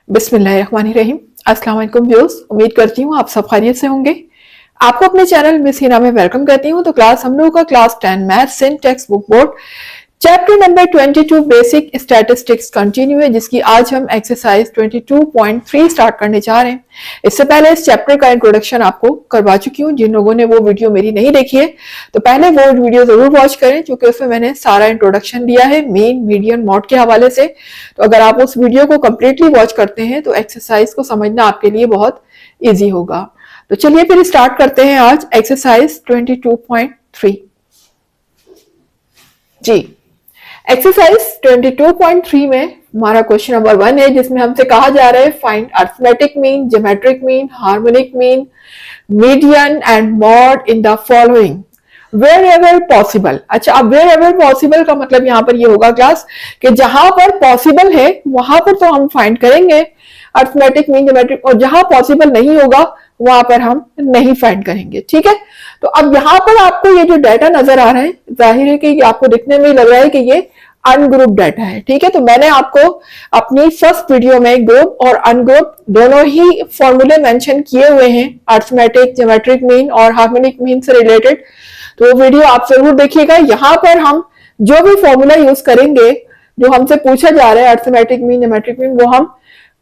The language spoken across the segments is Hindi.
बिस्मिल्लाहिर्रहमानिर्रहीम। अस्सलाम वालेकुम व्यूअर्स, उम्मीद करती हूँ आप सब खैरियत से होंगे। आपको अपने चैनल मिस हिना में वेलकम करती हूँ। तो क्लास हम लोगों का क्लास 10 मैथ्स इन text book board chapter number 22 basic statistics continue है, जिसकी आज हम एक्सरसाइज 22.3 स्टार्ट करने जा रहे हैं। इससे पहले इस चैप्टर का इंट्रोडक्शन आपको करवा चुकी हूँ। जिन लोगों ने वो वीडियो मेरी नहीं देखी है तो पहले वो वीडियो जरूर वॉच करें, क्योंकि उसमें मैंने सारा इंट्रोडक्शन दिया है मीन मीडियन मॉड के हवाले से। तो अगर आप उस वीडियो को कंप्लीटली वॉच करते हैं तो एक्सरसाइज को समझना आपके लिए बहुत ईजी होगा। तो चलिए फिर स्टार्ट करते हैं आज एक्सरसाइज 22.3। जी, एक्सरसाइज 22.3 में हमारा क्वेश्चन नंबर 1 है, जिसमें हमसे कहा जा रहा है find arithmetic mean, geometric mean, harmonic mean, median and mode in the following wherever possible. अच्छा, अब वेयर एवर पॉसिबल का मतलब यहाँ पर ये होगा क्लास कि जहां पर पॉसिबल है वहां पर तो हम फाइंड करेंगे अरिथमेटिक मीन, ज्योमेट्रिक, और जहां पॉसिबल नहीं होगा वहां पर हम नहीं फाइंड करेंगे। ठीक है, तो अब यहाँ पर आपको ये जो डाटा नजर आ रहा है, जाहिर है कि ये आपको दिखने में लग रहा है कि ये अनग्रुप डाटा है। ठीक है, तो मैंने आपको अपनी फर्स्ट वीडियो में ग्रुप और अनग्रुप दोनों ही फॉर्मूले मेंशन किए हुए हैं, अरिथमेटिक, ज्योमेट्रिक मीन और हार्मोनिक मीन से रिलेटेड। तो वो वीडियो आप जरूर देखिएगा। यहाँ पर हम जो भी फॉर्मूला यूज करेंगे, जो हमसे पूछा जा रहा है अरिथमेटिक मीन, ज्योमेट्रिक मीन, वो हम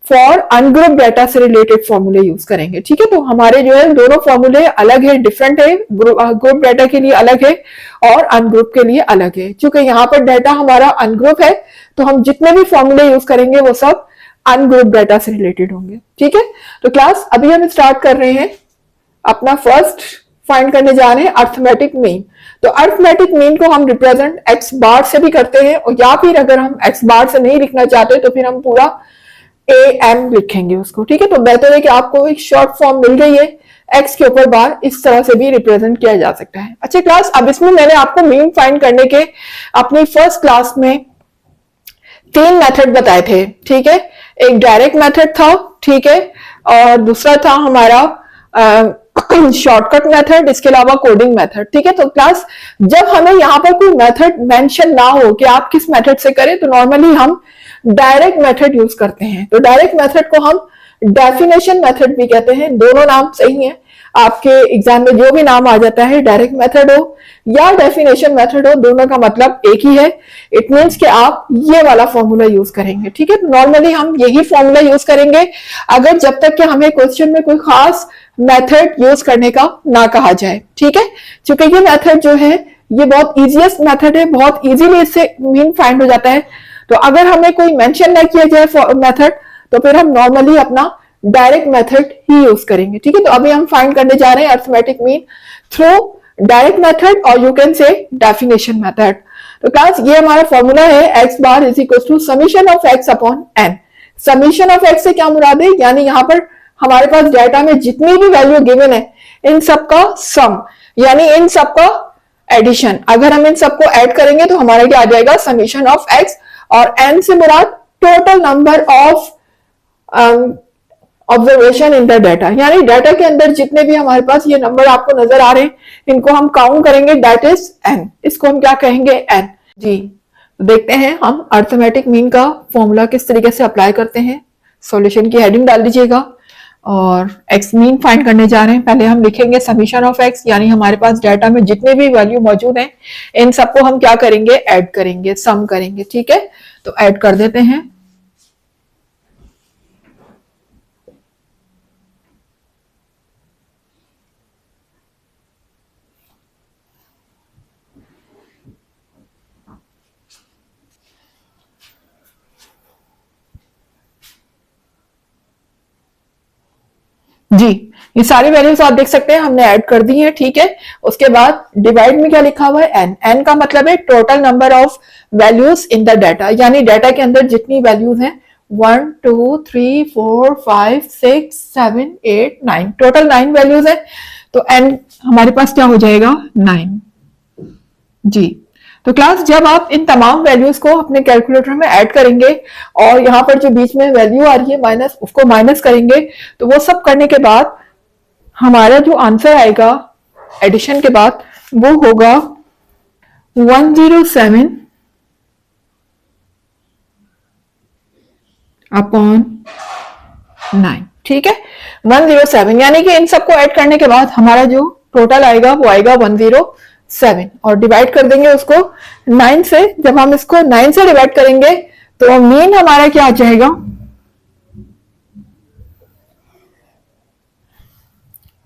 फॉर अनग्रुप डाटा से रिलेटेड फॉर्मूले यूज करेंगे। ठीक है, तो हमारे जो है दोनों फॉर्मूले अलग है, डिफरेंट है। ग्रुप डाटा के लिए अलग है और अनग्रुप के लिए अलग है। चूंकि यहाँ पर डाटा हमारा अनग्रुप है तो हम जितने भी फॉर्मूले यूज करेंगे वो सब अनग्रुप डाटा से रिलेटेड होंगे। ठीक है, तो क्लास अभी हम स्टार्ट कर रहे हैं, अपना फर्स्ट फाइंड करने जा रहे हैं अरिथमेटिक मीन। तो अरिथमेटिक मीन को हम रिप्रेजेंट एक्स बार से भी करते हैं, और या फिर अगर हम एक्स बार से नहीं लिखना चाहते तो फिर हम पूरा AM लिखेंगे उसको। ठीक है, तो बेहतर है कि आपको एक शॉर्ट फॉर्म मिल गई है, एक्स के ऊपर बार, इस तरह से भी रिप्रेजेंट किया जा सकता है। अच्छा क्लास, अब इसमें मैंने आपको मीन फाइंड करने के अपनी फर्स्ट क्लास में 3 मेथड बताए थे। ठीक है, एक डायरेक्ट मेथड था, ठीक है, और दूसरा था हमारा शॉर्टकट मेथड, इसके अलावा कोडिंग मेथड। ठीक है, तो क्लास जब हमें यहाँ पर कोई मेथड मेंशन ना हो कि आप किस मेथड से करें, तो नॉर्मली हम डायरेक्ट मेथड यूज करते हैं। तो डायरेक्ट मेथड को हम डेफिनेशन मेथड भी कहते हैं, दोनों नाम सही है। आपके एग्जाम में जो भी नाम आ जाता है, डायरेक्ट मेथड हो या डेफिनेशन मेथड हो, दोनों का मतलब एक ही है। इट मीन्स कि आप ये वाला फॉर्मूला यूज करेंगे। ठीक है, नॉर्मली हम यही फॉर्मूला यूज करेंगे अगर जब तक कि हमें क्वेश्चन में कोई खास मेथड यूज करने का ना कहा जाए। ठीक है, क्योंकि ये मेथड जो है ये बहुत इजीएस्ट मेथड है, बहुत इजीली इससे मीन फाइंड हो जाता है। तो अगर हमें कोई मेंशन ना किया जाए मेथड, तो फिर हम नॉर्मली अपना डायरेक्ट मेथड ही यूज करेंगे। ठीक है, तो अभी हम फाइंड करने जा रहे हैं arithmetic mean through direct method, और you can say definition method. तो क्लास ये हमारा फॉर्मूला है, X bar is equal to summation of x upon N. Summation of X से क्या मुराद है, यानी यहाँ पर हमारे पास डाटा में जितनी भी वैल्यू गिवन है इन सबका सम, यानी इन सबका एडिशन। अगर हम इन सबको ऐड करेंगे तो हमारा क्या आ जाएगा, समीशन ऑफ एक्स, और एन से मुराद total number of observation in the data, यानी डाटा के अंदर जितने भी हमारे पास ये नंबर आपको नजर आ रहे हैं, इनको हम काउंट करेंगे, दैट इज एन। इसको हम क्या कहेंगे, एन। जी, तो देखते हैं हम अरिथमेटिक मीन का फॉर्मूला किस तरीके से अप्लाई करते हैं। सॉल्यूशन की हेडिंग डाल दीजिएगा और एक्स मीन फाइंड करने जा रहे हैं। पहले हम लिखेंगे समीशन ऑफ एक्स, यानी हमारे पास डाटा में जितने भी वैल्यू मौजूद हैं इन सबको हम क्या करेंगे, ऐड करेंगे, सम करेंगे। ठीक है, तो ऐड कर देते हैं। जी, ये सारी वैल्यूज आप देख सकते हैं हमने ऐड कर दी है। ठीक है, उसके बाद डिवाइड में क्या लिखा हुआ है, एन। एन का मतलब है total number of values in the data, यानी डाटा के अंदर जितनी वैल्यूज हैं 1 2 3 4 5 6 7 8 9, टोटल 9 वैल्यूज है। तो एन हमारे पास क्या हो जाएगा, 9। जी, तो क्लास जब आप इन तमाम वैल्यूज को अपने कैलकुलेटर में ऐड करेंगे और यहाँ पर जो बीच में वैल्यू आ रही है माइनस, उसको माइनस करेंगे, तो वो सब करने के बाद हमारा जो आंसर आएगा एडिशन के बाद वो होगा 107 अपॉन 9, ठीक है, 107, यानी कि इन सबको ऐड करने के बाद हमारा जो टोटल आएगा वो आएगा 107, और डिवाइड कर देंगे उसको 9 से। जब हम इसको 9 से डिवाइड करेंगे तो मीन हमारा क्या आ जाएगा,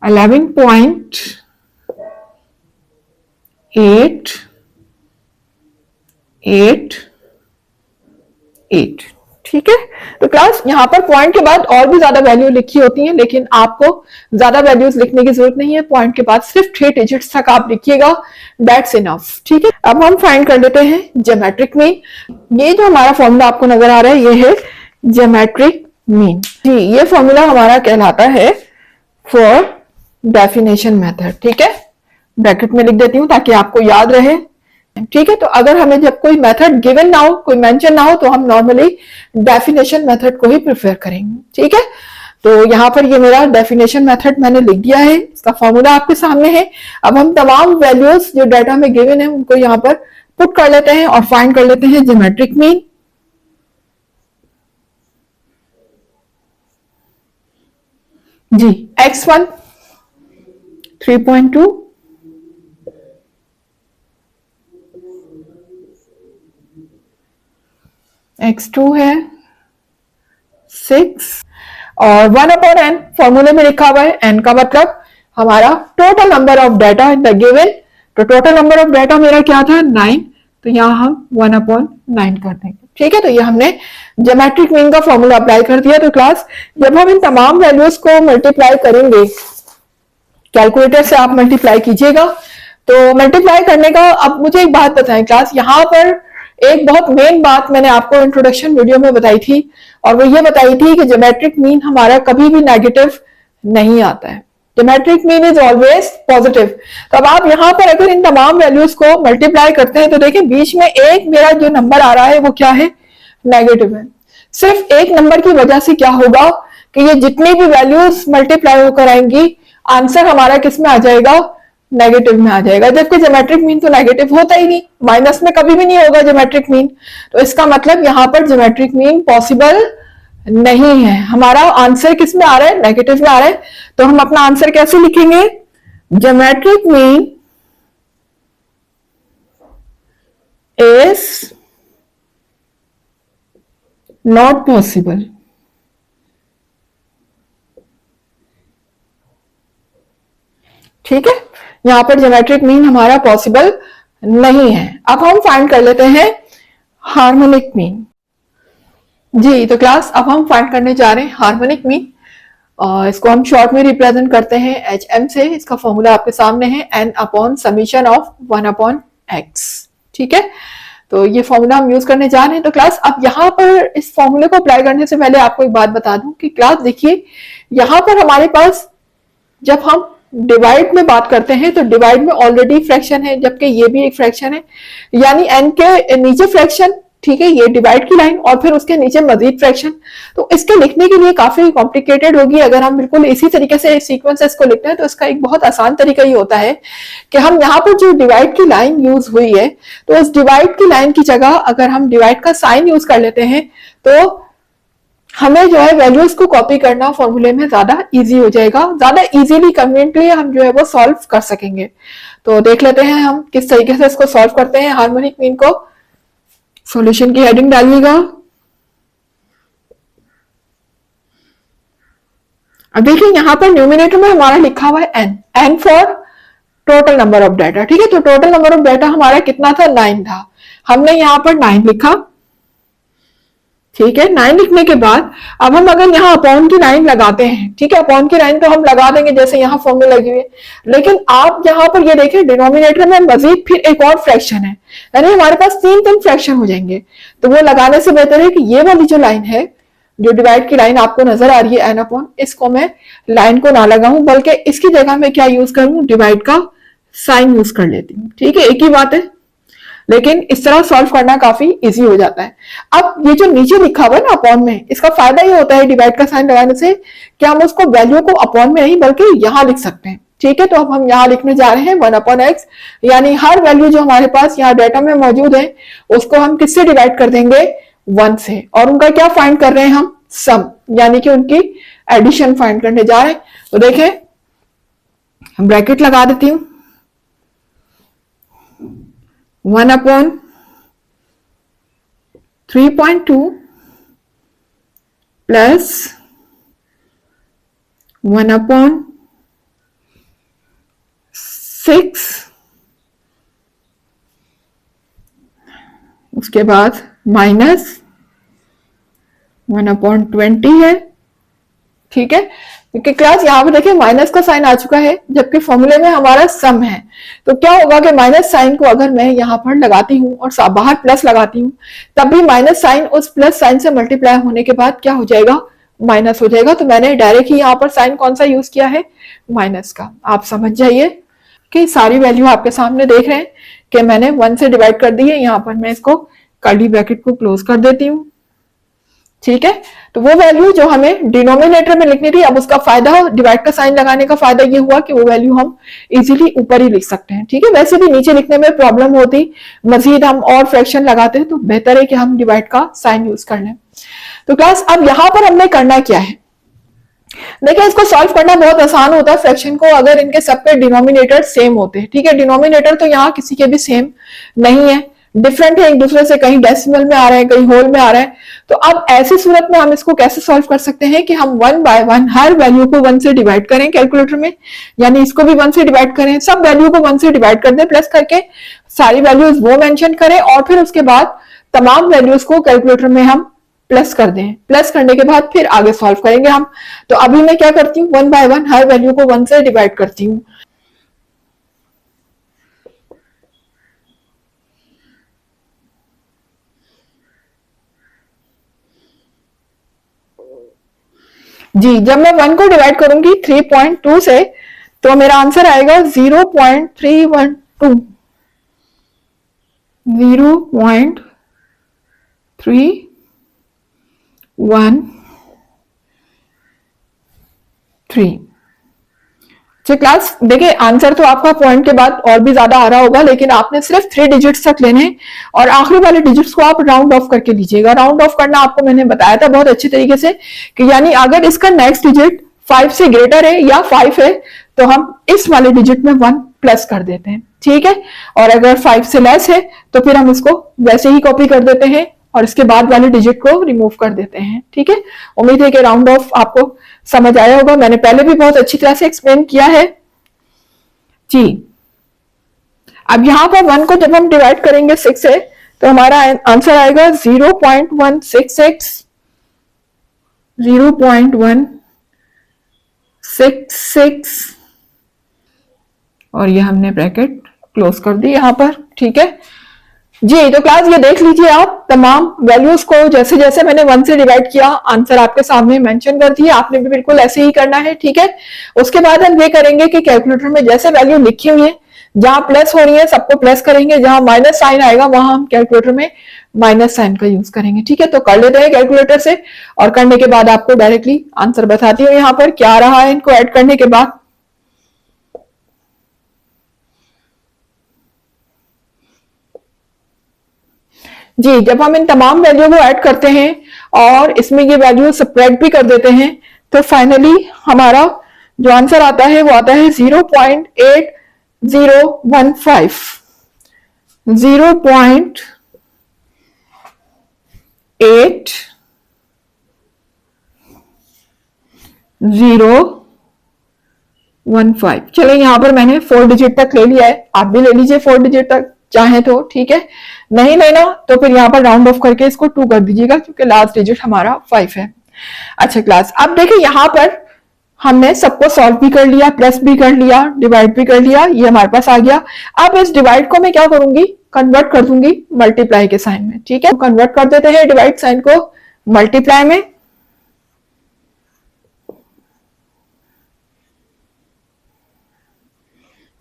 11.888, ठीक है। तो क्लास यहाँ पर पॉइंट के बाद और भी ज्यादा वैल्यू लिखी होती है, लेकिन आपको ज्यादा वैल्यूज लिखने की जरूरत नहीं है, पॉइंट के बाद सिर्फ 3 डिजिट्स तक आप लिखिएगा, दैट्स इनफ, ठीक है। अब हम फाइंड कर लेते हैं ज्योमेट्रिक मीन। ये जो हमारा फॉर्मूला आपको नजर आ रहा है ये है ज्योमेट्रिक मीन जी। ये फॉर्मूला हमारा कहलाता है फॉर डेफिनेशन मेथड, ठीक है, ब्रैकेट में लिख देती हूं ताकि आपको याद रहे, ठीक है। तो अगर हमें जब कोई मेथड गिवन ना हो, कोई मेंशन ना हो, तो हम नॉर्मली डेफिनेशन मेथड को ही प्रेफर करेंगे, ठीक है। तो यहाँ पर ये मेरा डेफिनेशन मेथड मैंने लिख दिया है, इसका फॉर्मूला आपके सामने है। अब हम तमाम वैल्यूज जो डाटा में गिवन है उनको यहाँ पर पुट कर लेते हैं और फाइंड कर लेते हैं ज्योमेट्रिक मीन। जी, x1 3.2, x2 है 6 और 1/n फॉर्मूले में लिखा हुआ है। n का मतलब हमारा total number of data in the given, तो टोटल नंबर ऑफ डाटा मेरा क्या था 9, तो यहां हम 1/9 कर देंगे, ठीक है। तो ये हमने ज्योमेट्रिक मीन का फॉर्मूला अप्लाई कर दिया। तो क्लास जब हम इन तमाम वैल्यूज को मल्टीप्लाई करेंगे, कैलकुलेटर से आप मल्टीप्लाई कीजिएगा, तो मल्टीप्लाई करने का, अब मुझे एक बात बताएं क्लास, यहाँ पर एक बहुत मेन बात मैंने आपको इंट्रोडक्शन वीडियो में बताई थी, और वो ये बताई थी कि ज्योमेट्रिक मीन हमारा कभी भी नेगेटिव नहीं आता है, geometric mean is always positive. तो अब आप यहाँ पर अगर इन तमाम वैल्यूज को मल्टीप्लाई करते हैं तो देखिए बीच में एक मेरा जो नंबर आ रहा है वो क्या है, नेगेटिव है। सिर्फ एक नंबर की वजह से क्या होगा कि ये जितनी भी वैल्यूज मल्टीप्लाई होकर आएंगी, आंसर हमारा किस में आ जाएगा, नेगेटिव में आ जाएगा, जबकि ज्योमेट्रिक मीन तो नेगेटिव होता ही नहीं, माइनस में कभी भी नहीं होगा ज्योमेट्रिक मीन। तो इसका मतलब यहाँ पर ज्योमेट्रिक मीन पॉसिबल नहीं है। हमारा आंसर किस में आ रहा है, नेगेटिव में आ रहा है। तो हम अपना आंसर कैसे लिखेंगे, geometric mean is not possible, ठीक है। यहां पर ज्योमेट्रिक मीन हमारा पॉसिबल नहीं है। अब हम फाइंड कर लेते हैं हार्मोनिक मीन जी। तो क्लास अब हम फाइंड करने जा रहे हैं हार्मोनिक मीन, और इसको हम शॉर्ट में रिप्रेजेंट करते हैं HM से। इसका फॉर्मूला आपके सामने है n/समीशन ऑफ 1/x, ठीक है। तो ये फॉर्मूला हम यूज करने जा रहे हैं। तो क्लास अब यहाँ पर इस फॉर्मूले को अप्लाई करने से पहले आपको एक बात बता दूं कि क्लास देखिए यहाँ पर हमारे पास जब हम डिवाइड में बात करते हैं तो डिवाइड में ऑलरेडी फ्रैक्शन है, जबकि ये भी एक फ्रैक्शन है, यानी n के नीचे फ्रैक्शन, ठीक है, ये डिवाइड की लाइन और फिर उसके नीचे मजीद फ्रैक्शन। तो इसके लिखने के लिए काफी कॉम्प्लिकेटेड होगी। अगर हम बिल्कुल इसी तरीके से सीक्वेंसेस को लिखते हैं तो इसका एक बहुत आसान तरीका ही होता है कि हम यहाँ पर जो डिवाइड की लाइन यूज हुई है, तो उस डिवाइड की लाइन की जगह अगर हम डिवाइड का साइन यूज कर लेते हैं तो हमें जो है वैल्यूज को कॉपी करना फॉर्मूले में ज्यादा इजी हो जाएगा, ज्यादा इजीली कन्वीनियंटली हम जो है वो सॉल्व कर सकेंगे। तो देख लेते हैं हम किस तरीके से इसको सॉल्व करते हैं हार्मोनिक मीन को। सॉल्यूशन की हेडिंग डालिएगा। अब देखिए यहाँ पर न्यूमिनेटर में हमारा लिखा हुआ है n for total number of data, ठीक है। तो टोटल नंबर ऑफ डाटा हमारा कितना था, 9 था। हमने यहाँ पर 9 लिखा, ठीक है। 9 लिखने के बाद अब हम अगर यहाँ अपॉन की लाइन लगाते हैं, ठीक है, अपॉन की लाइन तो हम लगा देंगे जैसे यहाँ फॉर्मूला लगी हुई है, लेकिन आप यहाँ पर ये देखें डिनोमिनेटर में मजीद फिर एक और फ्रैक्शन है, यानी हमारे पास 3 फ्रैक्शन हो जाएंगे। तो वो लगाने से बेहतर है कि ये वाली जो लाइन है, जो डिवाइड की लाइन आपको नजर आ रही है n अपॉन, इसको मैं लाइन को ना लगाऊं बल्कि इसकी जगह मैं क्या यूज करूं, डिवाइड का साइन यूज कर लेती हूँ, ठीक है। एक ही बात है, लेकिन इस तरह सॉल्व करना काफी इजी हो जाता है। अब ये जो नीचे लिखा हुआ है ना अपॉन में, इसका फायदा ये होता है डिवाइड का साइन लगाने से कि हम उसको वैल्यू को अपॉन में नहीं बल्कि यहां लिख सकते हैं, ठीक है। तो अब हम यहाँ लिखने जा रहे हैं 1/x, यानी हर वैल्यू जो हमारे पास यहाँ डाटा में मौजूद है उसको हम किससे डिवाइड कर देंगे, 1 से, और उनका क्या फाइंड कर रहे हैं हम, सम, यानी कि उनकी एडिशन फाइंड करने जा रहे हैं। तो देखें, ब्रैकेट लगा देती हूं, 1/3.2 प्लस 1/6, उसके बाद माइनस 1/20 है। ठीक है, क्योंकि क्लास यहाँ पे देखिए माइनस का साइन आ चुका है, जबकि फॉर्मूले में हमारा सम है। तो क्या होगा कि माइनस साइन को अगर मैं यहाँ पर लगाती हूँ और बाहर प्लस लगाती हूँ, तब भी माइनस साइन उस प्लस साइन से मल्टीप्लाई होने के बाद क्या हो जाएगा, माइनस हो जाएगा। तो मैंने डायरेक्ट ही यहाँ पर साइन कौन सा यूज किया है, माइनस का। आप समझ जाइए कि सारी वैल्यू आपके सामने देख रहे हैं कि मैंने 1 से डिवाइड कर दी है। यहाँ पर मैं इसको कर्ली ब्रैकेट को क्लोज कर देती हूँ। ठीक है, तो वो वैल्यू जो हमें डिनोमिनेटर में लिखनी थी, अब उसका फायदा, डिवाइड का साइन लगाने का फायदा ये हुआ कि वो वैल्यू हम इजीली ऊपर ही लिख सकते हैं। ठीक है, वैसे भी नीचे लिखने में प्रॉब्लम होती, मजीद हम और फ्रैक्शन लगाते हैं, तो बेहतर है कि हम डिवाइड का साइन यूज कर लें। तो क्लास अब यहां पर हमने करना क्या है, देखिए इसको सॉल्व करना बहुत आसान होता है फ्रैक्शन को, अगर इनके सबके डिनोमिनेटर सेम होते हैं। ठीक है, डिनोमिनेटर तो यहाँ किसी के भी सेम नहीं है, डिफरेंट है एक दूसरे से, कहीं डेसिमल में आ रहे हैं, कहीं होल में आ रहे हैं। तो अब ऐसी सूरत में हम इसको कैसे सॉल्व कर सकते हैं कि हम 1 बाय 1 हर वैल्यू को 1 से डिवाइड करें कैलकुलेटर में, यानी इसको भी 1 से डिवाइड करें, सब वैल्यू को 1 से डिवाइड कर दें प्लस करके, सारी वैल्यूज वो मेंशन करें और फिर उसके बाद तमाम वैल्यूज को कैलकुलेटर में हम प्लस कर दें। प्लस करने के बाद फिर आगे सॉल्व करेंगे हम। तो अभी मैं क्या करती हूँ, 1 बाय 1 हर वैल्यू को 1 से डिवाइड करती हूँ। जी, जब मैं 1 को डिवाइड करूंगी 3.2 से, तो मेरा आंसर आएगा 0.312, 0.313। तो क्लास देखिए आंसर तो आपका पॉइंट के बाद और भी ज्यादा आ रहा होगा, लेकिन आपने सिर्फ 3 डिजिट्स तक लेने हैं और आखिरी वाले डिजिट्स को आप राउंड ऑफ करके लीजिएगा। राउंड ऑफ करना आपको मैंने बताया था बहुत अच्छी तरीके से कि यानी अगर इसका नेक्स्ट डिजिट 5 से ग्रेटर है या 5 है, तो हम इस वाले डिजिट में 1 प्लस कर देते हैं। ठीक है, और अगर 5 से लेस है तो फिर हम इसको वैसे ही कॉपी कर देते हैं और इसके बाद वाले डिजिट को रिमूव कर देते हैं। ठीक है, उम्मीद है कि राउंड ऑफ आपको समझ आया होगा, मैंने पहले भी बहुत अच्छी तरह से एक्सप्लेन किया है जी। अब यहां पर 1 को जब हम डिवाइड करेंगे 6 से, तो हमारा आंसर आएगा 0.166, 0.166 और ये हमने ब्रैकेट क्लोज कर दी यहां पर। ठीक है जी, तो क्लास ये देख लीजिए आप तमाम वैल्यूज को जैसे जैसे मैंने 1 से डिवाइड किया, आंसर आपके सामने मेंशन कर दिया, आपने भी बिल्कुल ऐसे ही करना है। ठीक है, उसके बाद हम ये करेंगे कि कैलकुलेटर में जैसे वैल्यू लिखी हुई है, जहां प्लस हो रही है सबको प्लस करेंगे, जहां माइनस साइन आएगा वहां हम कैलकुलेटर में माइनस साइन का यूज करेंगे। ठीक है, तो कर लेते हैं कैलकुलेटर से और करने के बाद आपको डायरेक्टली आंसर बताती हूँ यहाँ पर क्या रहा है इनको ऐड करने के बाद। जी, जब हम इन तमाम वैल्यू को ऐड करते हैं और इसमें ये वैल्यू सब्ट्रैक्ट भी कर देते हैं, तो फाइनली हमारा जो आंसर आता है वो आता है 0.8015, 0.8015। चलो यहाँ पर मैंने 4 डिजिट तक ले लिया है, आप भी ले लीजिए 4 डिजिट तक चाहे तो। ठीक है, नहीं लेना तो फिर यहाँ पर राउंड ऑफ करके इसको 2 कर दीजिएगा, क्योंकि लास्ट डिजिट हमारा 5 है। अच्छा क्लास, अब देखिए यहाँ पर हमने सबको सॉल्व भी कर लिया, प्लस भी कर लिया, डिवाइड भी कर लिया, ये हमारे पास आ गया। अब इस डिवाइड को मैं क्या करूंगी, कन्वर्ट कर दूंगी मल्टीप्लाई के साइन में। ठीक है, तो कन्वर्ट कर देते हैं डिवाइड साइन को मल्टीप्लाई में।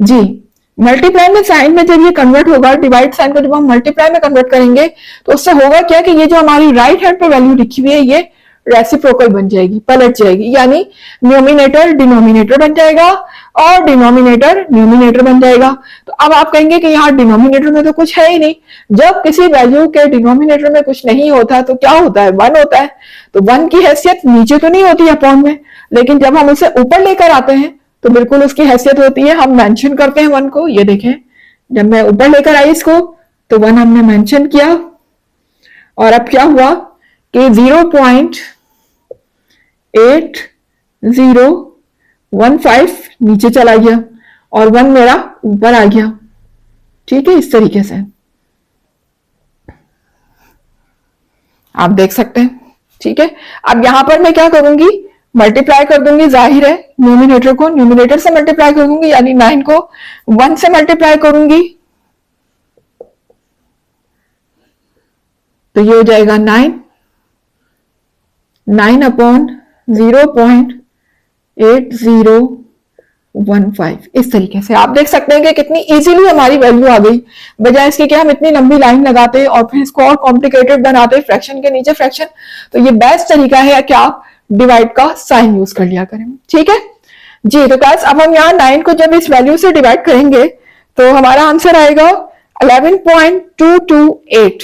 जी, मल्टीप्लाई में साइन में जब ये कन्वर्ट होगा, डिवाइड साइन को जब हम मल्टीप्लाई में कन्वर्ट करेंगे, तो उससे होगा क्या कि ये जो हमारी राइट हैंड पे वैल्यू लिखी हुई है ये रेसिप्रोकल बन जाएगी, पलट जाएगी, यानी न्यूमिनेटर डिनोमिनेटर बन जाएगा और डिनोमिनेटर न्यूमिनेटर बन जाएगा। तो अब आप कहेंगे कि यहाँ डिनोमिनेटर में तो कुछ है ही नहीं। जब किसी वैल्यू के डिनोमिनेटर में कुछ नहीं होता तो क्या होता है, वन होता है। तो वन की हैसियत नीचे तो नहीं होती अपॉन में, लेकिन जब हम उसे ऊपर लेकर आते हैं तो बिल्कुल उसकी हैसियत होती है, हम मेंशन करते हैं वन को। ये देखें, जब मैं ऊपर लेकर आई इसको तो वन हमने मेंशन किया, और अब क्या हुआ कि 0.8015 नीचे चला गया और वन मेरा ऊपर आ गया। ठीक है, इस तरीके से आप देख सकते हैं। ठीक है, अब यहां पर मैं क्या करूंगी, मल्टीप्लाई कर दूंगी, जाहिर है न्यूमिनेटर को न्यूमिनेटर से मल्टीप्लाई कर दूंगी, यानी 9 को 1 से मल्टीप्लाई करूंगी तो ये हो जाएगा 9 अपॉन 0.8015। इस तरीके से आप देख सकते हैं कि कितनी इजीली हमारी वैल्यू आ गई, बजाय इसके कि हम इतनी लंबी लाइन लगाते और फिर इसको और कॉम्प्लिकेटेड बनाते, फ्रैक्शन के नीचे फ्रैक्शन। तो ये बेस्ट तरीका है कि आप डिवाइड का साइन यूज कर लिया करें। ठीक है जी, तो क्लास अब हम यहाँ 9 को जब इस वैल्यू से डिवाइड करेंगे तो हमारा आंसर आएगा 11.228।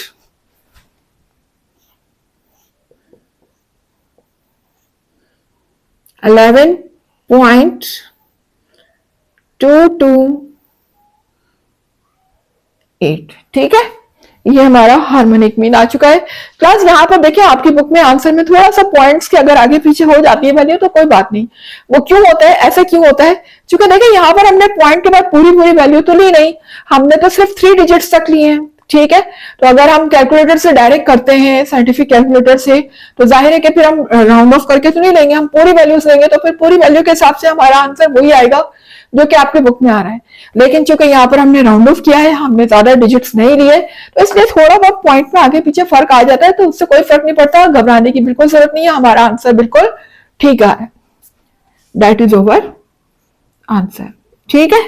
11.228। ठीक है, ये हमारा हार्मोनिक मीन आ चुका है। क्लास यहाँ पर देखिए आपकी बुक में आंसर में थोड़ा सा पॉइंट्स के अगर आगे पीछे हो जाती है वैल्यू तो कोई बात नहीं। वो क्यों होता है, ऐसा क्यों होता है, क्योंकि देखिए यहाँ पर हमने पॉइंट के बाद पूरी वैल्यू तो ली नहीं, हमने तो सिर्फ 3 डिजिट्स तक लिए हैं। ठीक है, तो अगर हम कैलकुलेटर से डायरेक्ट करते हैं, साइंटिफिक कैलकुलेटर से, तो जाहिर है कि फिर हम राउंड ऑफ करके तो नहीं लेंगे, हम पूरी वैल्यूज लेंगे, तो फिर पूरी वैल्यू के हिसाब से हमारा आंसर वही आएगा जो कि आपके बुक में आ रहा है। लेकिन चूंकि यहाँ पर हमने राउंड ऑफ किया है, हमने ज्यादा डिजिट्स नहीं लिए, तो इसलिए थोड़ा बहुत पॉइंट में आगे पीछे फर्क आ जाता है, तो उससे कोई फर्क नहीं पड़ता, घबराने की बिल्कुल जरूरत नहीं है, हमारा आंसर बिल्कुल ठीक है। That is over answer. ठीक है,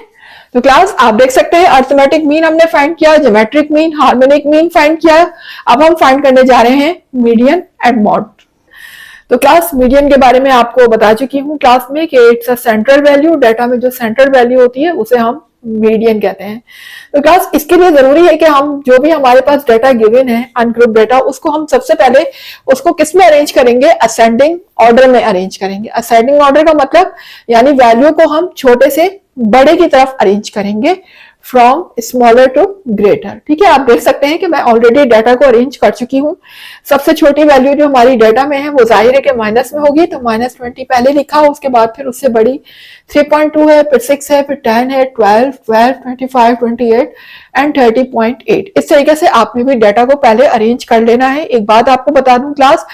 तो क्लास आप देख सकते हैं अर्थमेटिक मीन हमने फाइंड किया, geometric mean, harmonic mean find किया। अब हम फाइंड करने जा रहे हैं मीडियन एंड मॉड। तो क्लास मीडियन के बारे में आपको बता चुकी हूँ क्लास में कि it's a central value, data में जो सेंट्रल वैल्यू होती है उसे हम मीडियन कहते हैं। तो क्लास इसके लिए जरूरी है कि हम जो भी हमारे पास डाटा गिवन है, अनग्रुप डाटा, उसको हम सबसे पहले उसको किस में अरेंज करेंगे, असेंडिंग ऑर्डर में अरेंज करेंगे। असेंडिंग ऑर्डर का मतलब यानी वैल्यू को हम छोटे से बड़े की तरफ अरेंज करेंगे, फ्रॉम स्मॉलर टू ग्रेटर। ठीक है, आप देख सकते हैं कि मैं ऑलरेडी डाटा को अरेंज कर चुकी हूँ। सबसे छोटी वैल्यू जो हमारी डाटा में है वो जाहिर है कि माइनस में होगी, तो -20 पहले लिखा, उसके बाद फिर उससे बड़ी 3.2 है, फिर 6 है, फिर 10 है, 12, 25, 28 एंड 30.8। इस तरीके से आपने भी डाटा को पहले अरेंज कर लेना है। एक बात आपको बता दूं क्लास,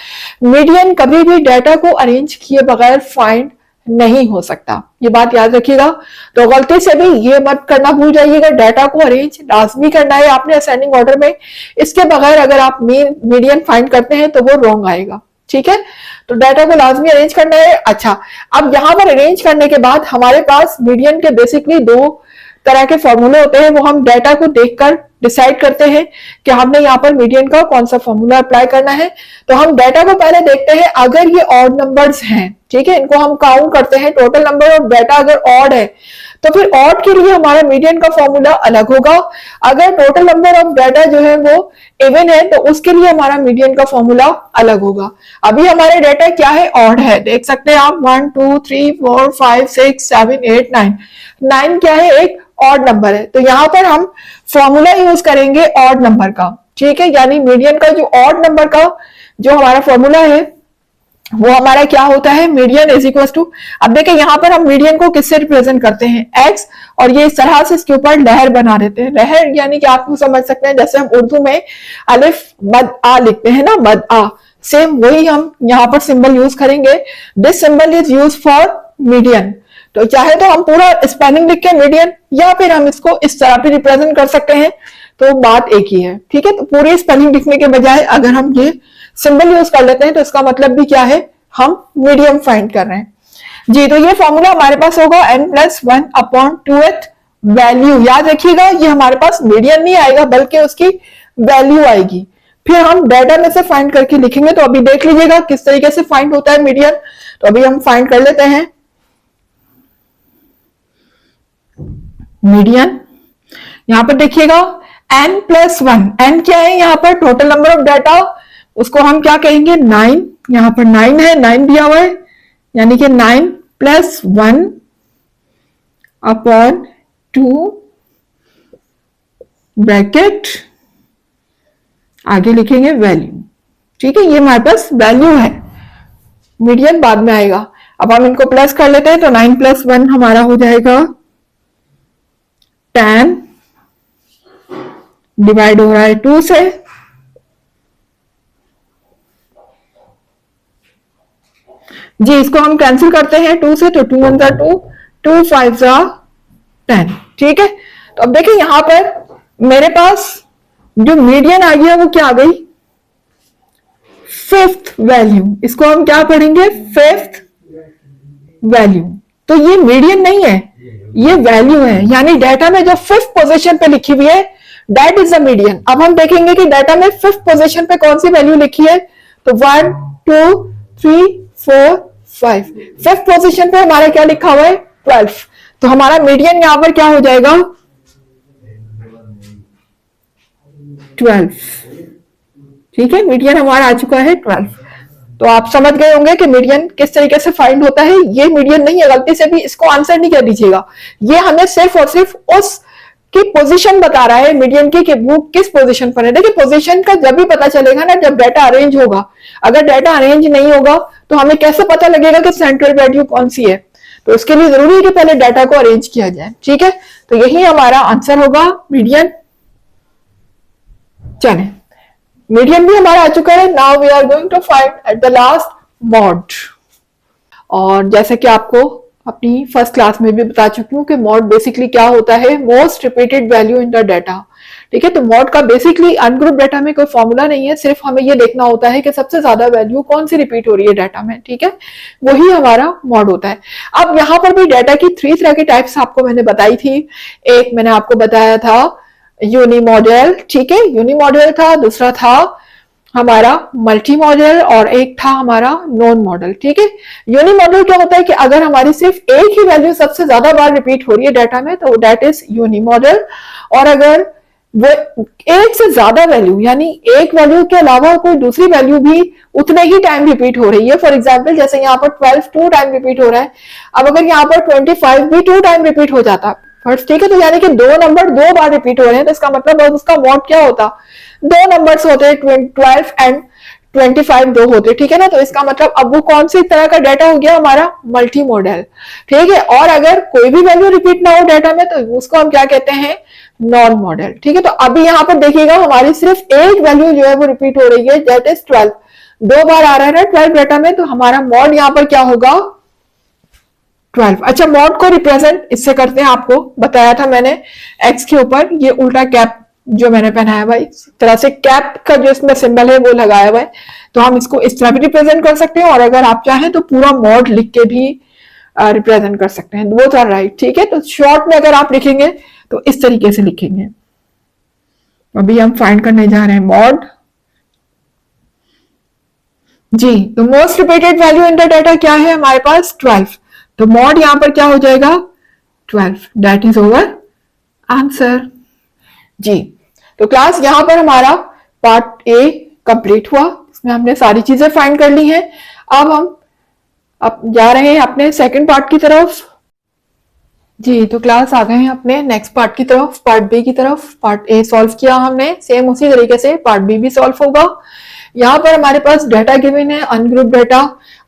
मीडियन कभी भी डाटा को अरेंज किए बगैर फाइंड नहीं हो सकता, ये बात याद रखिएगा। तो गलती से भी ये मत करना भूल जाइएगा, डाटा को अरेंज लाजमी करना है आपने असेंडिंग ऑर्डर में, इसके बगैर अगर आप मीडियन फाइंड करते हैं तो वो रॉन्ग आएगा। ठीक है, तो डाटा को लाजमी अरेंज करना है। अच्छा, अब यहां पर अरेंज करने के बाद हमारे पास मीडियन के बेसिकली 2 तरह के फॉर्मूले होते हैं, वो हम डाटा को देखकर डिसाइड करते हैं कि हमने यहाँ पर मीडियन का कौन सा फॉर्मूला अप्लाई करना है। तो हम डाटा को पहले देखते हैं, अगर ये ऑड नंबर्स हैं, ठीक है, इनको हम काउंट करते हैं, टोटल नंबर ऑफ डाटा अगर ऑड है तो फिर ऑड के लिए हमारा मीडियन का फॉर्मूला अलग होगा। अगर टोटल नंबर ऑफ डाटा जो है वो इवन है तो उसके लिए हमारा मीडियन का फॉर्मूला अलग होगा। अभी हमारे डाटा क्या है, ऑड है, देख सकते हैं आप 1 2 3 4 5 6 7 8 9। 9 क्या है, एक ऑड नंबर है, तो यहाँ पर हम फॉर्मूला यूज करेंगे ऑड नंबर का। ठीक है, यानी मीडियन का जो ऑड नंबर का जो हमारा फॉर्मूला है वो हमारा क्या होता है, मीडियन इज इक्वल टू, अब देखिए यहाँ पर हम मीडियन को किससे रिप्रेजेंट करते हैं, एक्स, और ये इस तरह से इसके ऊपर लहर बना देते हैं। लहर यानी कि आपको समझ सकते हैं जैसे हम उर्दू में अलिफ मद आ लिखते हैं ना, मद आ, सेम वही हम यहाँ पर सिंबल यूज करेंगे। This symbol is use for median. तो चाहे तो हम पूरा स्पेलिंग लिख के मीडियन, या फिर हम इसको इस तरह भी रिप्रेजेंट कर सकते हैं, तो बात एक ही है। ठीक है, तो पूरी स्पेलिंग लिखने के बजाय अगर हम ये सिंबल यूज कर लेते हैं तो इसका मतलब भी क्या है, हम मीडियम फाइंड कर रहे हैं जी। तो ये फॉर्मूला हमारे पास होगा n+1/2th वैल्यू। याद रखिएगा ये हमारे पास मीडियन नहीं आएगा बल्कि उसकी वैल्यू आएगी। फिर हम डाटा में से फाइंड करके लिखेंगे। तो अभी देख लीजिएगा किस तरीके से फाइंड होता है मीडियन। तो अभी हम फाइंड कर लेते हैं मीडियन। यहां पर देखिएगा n+1, n क्या है यहाँ पर, टोटल नंबर ऑफ डाटा, उसको हम क्या कहेंगे 9। यहां पर 9 है, 9 दिया हुआ है, यानी कि 9+1 अपॉन 2 ब्रैकेट आगे लिखेंगे वैल्यू। ठीक है, ये हमारे पास वैल्यू है, मीडियन बाद में आएगा। अब हम इनको प्लस कर लेते हैं, तो 9+1 हमारा हो जाएगा 10, डिवाइड हो रहा है 2 से, जी इसको हम कैंसिल करते हैं 2 से, तो 2 1 जा 2, 2 5 जा 10। ठीक है, तो अब देखिए यहां पर मेरे पास जो मीडियन आ गया वो क्या आ गई, 5th वैल्यू। इसको हम क्या पढ़ेंगे, 5th वैल्यू। तो ये मीडियन नहीं है, ये वैल्यू है, यानी डाटा में जो 5th पोजीशन पे लिखी हुई है दैट इज द मीडियन। अब हम देखेंगे कि डाटा में 5th पोजीशन पे कौन सी वैल्यू लिखी है, तो 1 2 3 4 5, 5th पोजीशन पे हमारा क्या लिखा हुआ है 12। तो हमारा मीडियन यहां पर क्या हो जाएगा 12। ठीक है, मीडियन हमारा आ चुका है 12। तो आप समझ गए होंगे कि मीडियन किस तरीके से फाइंड होता है। ये मीडियन नहीं है, गलती से भी इसको आंसर नहीं कर दीजिएगा, ये हमें सिर्फ और सिर्फ उस की पोजीशन बता रहा है मीडियन की, कि वो किस पोजीशन पर है। देखिए पोजीशन का जब भी पता चलेगा ना जब डाटा अरेंज होगा, अगर डाटा अरेंज नहीं होगा तो हमें कैसे पता लगेगा कि सेंट्रल वैल्यू कौन सी है। तो उसके लिए जरूरी है कि पहले डाटा को अरेंज किया जाए। ठीक है, तो यही हमारा आंसर होगा मीडियन। चले, मीडियन भी हमारा आ चुका है। Now we are going to find at the last mode. और जैसे कि आपको अपनी फर्स्ट क्लास में भी बता चुकी हूँ कि मॉड बेसिकली क्या होता है, most repeated value in the data. ठीक है, तो मॉड का बेसिकली अनग्रुप डाटा में कोई फॉर्मूला नहीं है, सिर्फ हमें ये देखना होता है कि सबसे ज्यादा वैल्यू कौन सी रिपीट हो रही है डाटा में। ठीक है, वही हमारा मॉड होता है। अब यहाँ पर भी डाटा की 3 तरह की टाइप्स आपको मैंने बताई थी। एक मैंने आपको बताया था यूनी मॉडल, ठीक है, यूनी मॉडल था, दूसरा था हमारा मल्टी मॉडल और एक था हमारा नॉन मॉडल। ठीक है, यूनी मॉडल क्या होता है कि अगर हमारी सिर्फ एक ही वैल्यू सबसे ज्यादा बार रिपीट हो रही है डाटा में तो दैट इज यूनी मॉडल। और अगर वो एक से ज्यादा वैल्यू, यानी एक वैल्यू के अलावा कोई दूसरी वैल्यू भी उतने ही टाइम रिपीट हो रही है, फॉर एग्जाम्पल जैसे यहाँ पर 12 2 टाइम रिपीट हो रहा है, अब अगर यहाँ पर 25 भी 2 टाइम रिपीट हो जाता फर्स्ट, ठीक है, तो यानी कि 2 नंबर 2 बार रिपीट हो रहे हैं, तो इसका मतलब उसका मॉड क्या होता, 2 नंबर्स होते, 12 एंड 25 2 होते। ठीक है ना, तो इसका मतलब अब वो कौन सी तरह का डाटा हो गया हमारा मल्टी मॉडल। ठीक है, और अगर कोई भी वैल्यू रिपीट ना हो डाटा में तो उसको हम क्या कहते हैं, नॉन मॉडल। ठीक है, तो अभी यहाँ पर देखिएगा हमारी सिर्फ एक वैल्यू जो है वो रिपीट हो रही है, दैट इज 12। 2 बार आ रहा है ना 12 डाटा में, तो हमारा मॉड यहाँ पर क्या होगा 12। अच्छा, मॉड को रिप्रेजेंट इससे करते हैं, आपको बताया था मैंने एक्स के ऊपर ये उल्टा कैप जो मैंने पहनाया हुआ है, इस तरह से कैप का जो इसमें सिंबल है वो लगाया हुआ है, तो हम इसको इस तरह भी रिप्रेजेंट कर सकते हैं, और अगर आप चाहें तो पूरा मॉड लिख के भी रिप्रेजेंट कर सकते हैं, बोथ आर राइट। ठीक है, तो शॉर्ट में अगर आप लिखेंगे तो इस तरीके से लिखेंगे। अभी हम फाइंड करने जा रहे हैं मॉड जी। तो most repeated value in the data क्या है हमारे पास 12, तो मॉड यहां पर क्या हो जाएगा 12, दैट इज ओवर आंसर जी। तो क्लास यहां पर हमारा पार्ट ए कंप्लीट हुआ, इसमें हमने सारी चीजें फाइंड कर ली हैं। अब हम जा रहे हैं अपने सेकंड पार्ट की तरफ जी। तो क्लास आ गए हैं अपने नेक्स्ट पार्ट की तरफ, पार्ट बी की तरफ। पार्ट ए सॉल्व किया हमने, सेम उसी तरीके से पार्ट बी भी सॉल्व होगा। यहाँ पर हमारे पास डाटा गिवन है, अनग्रुप डाटा,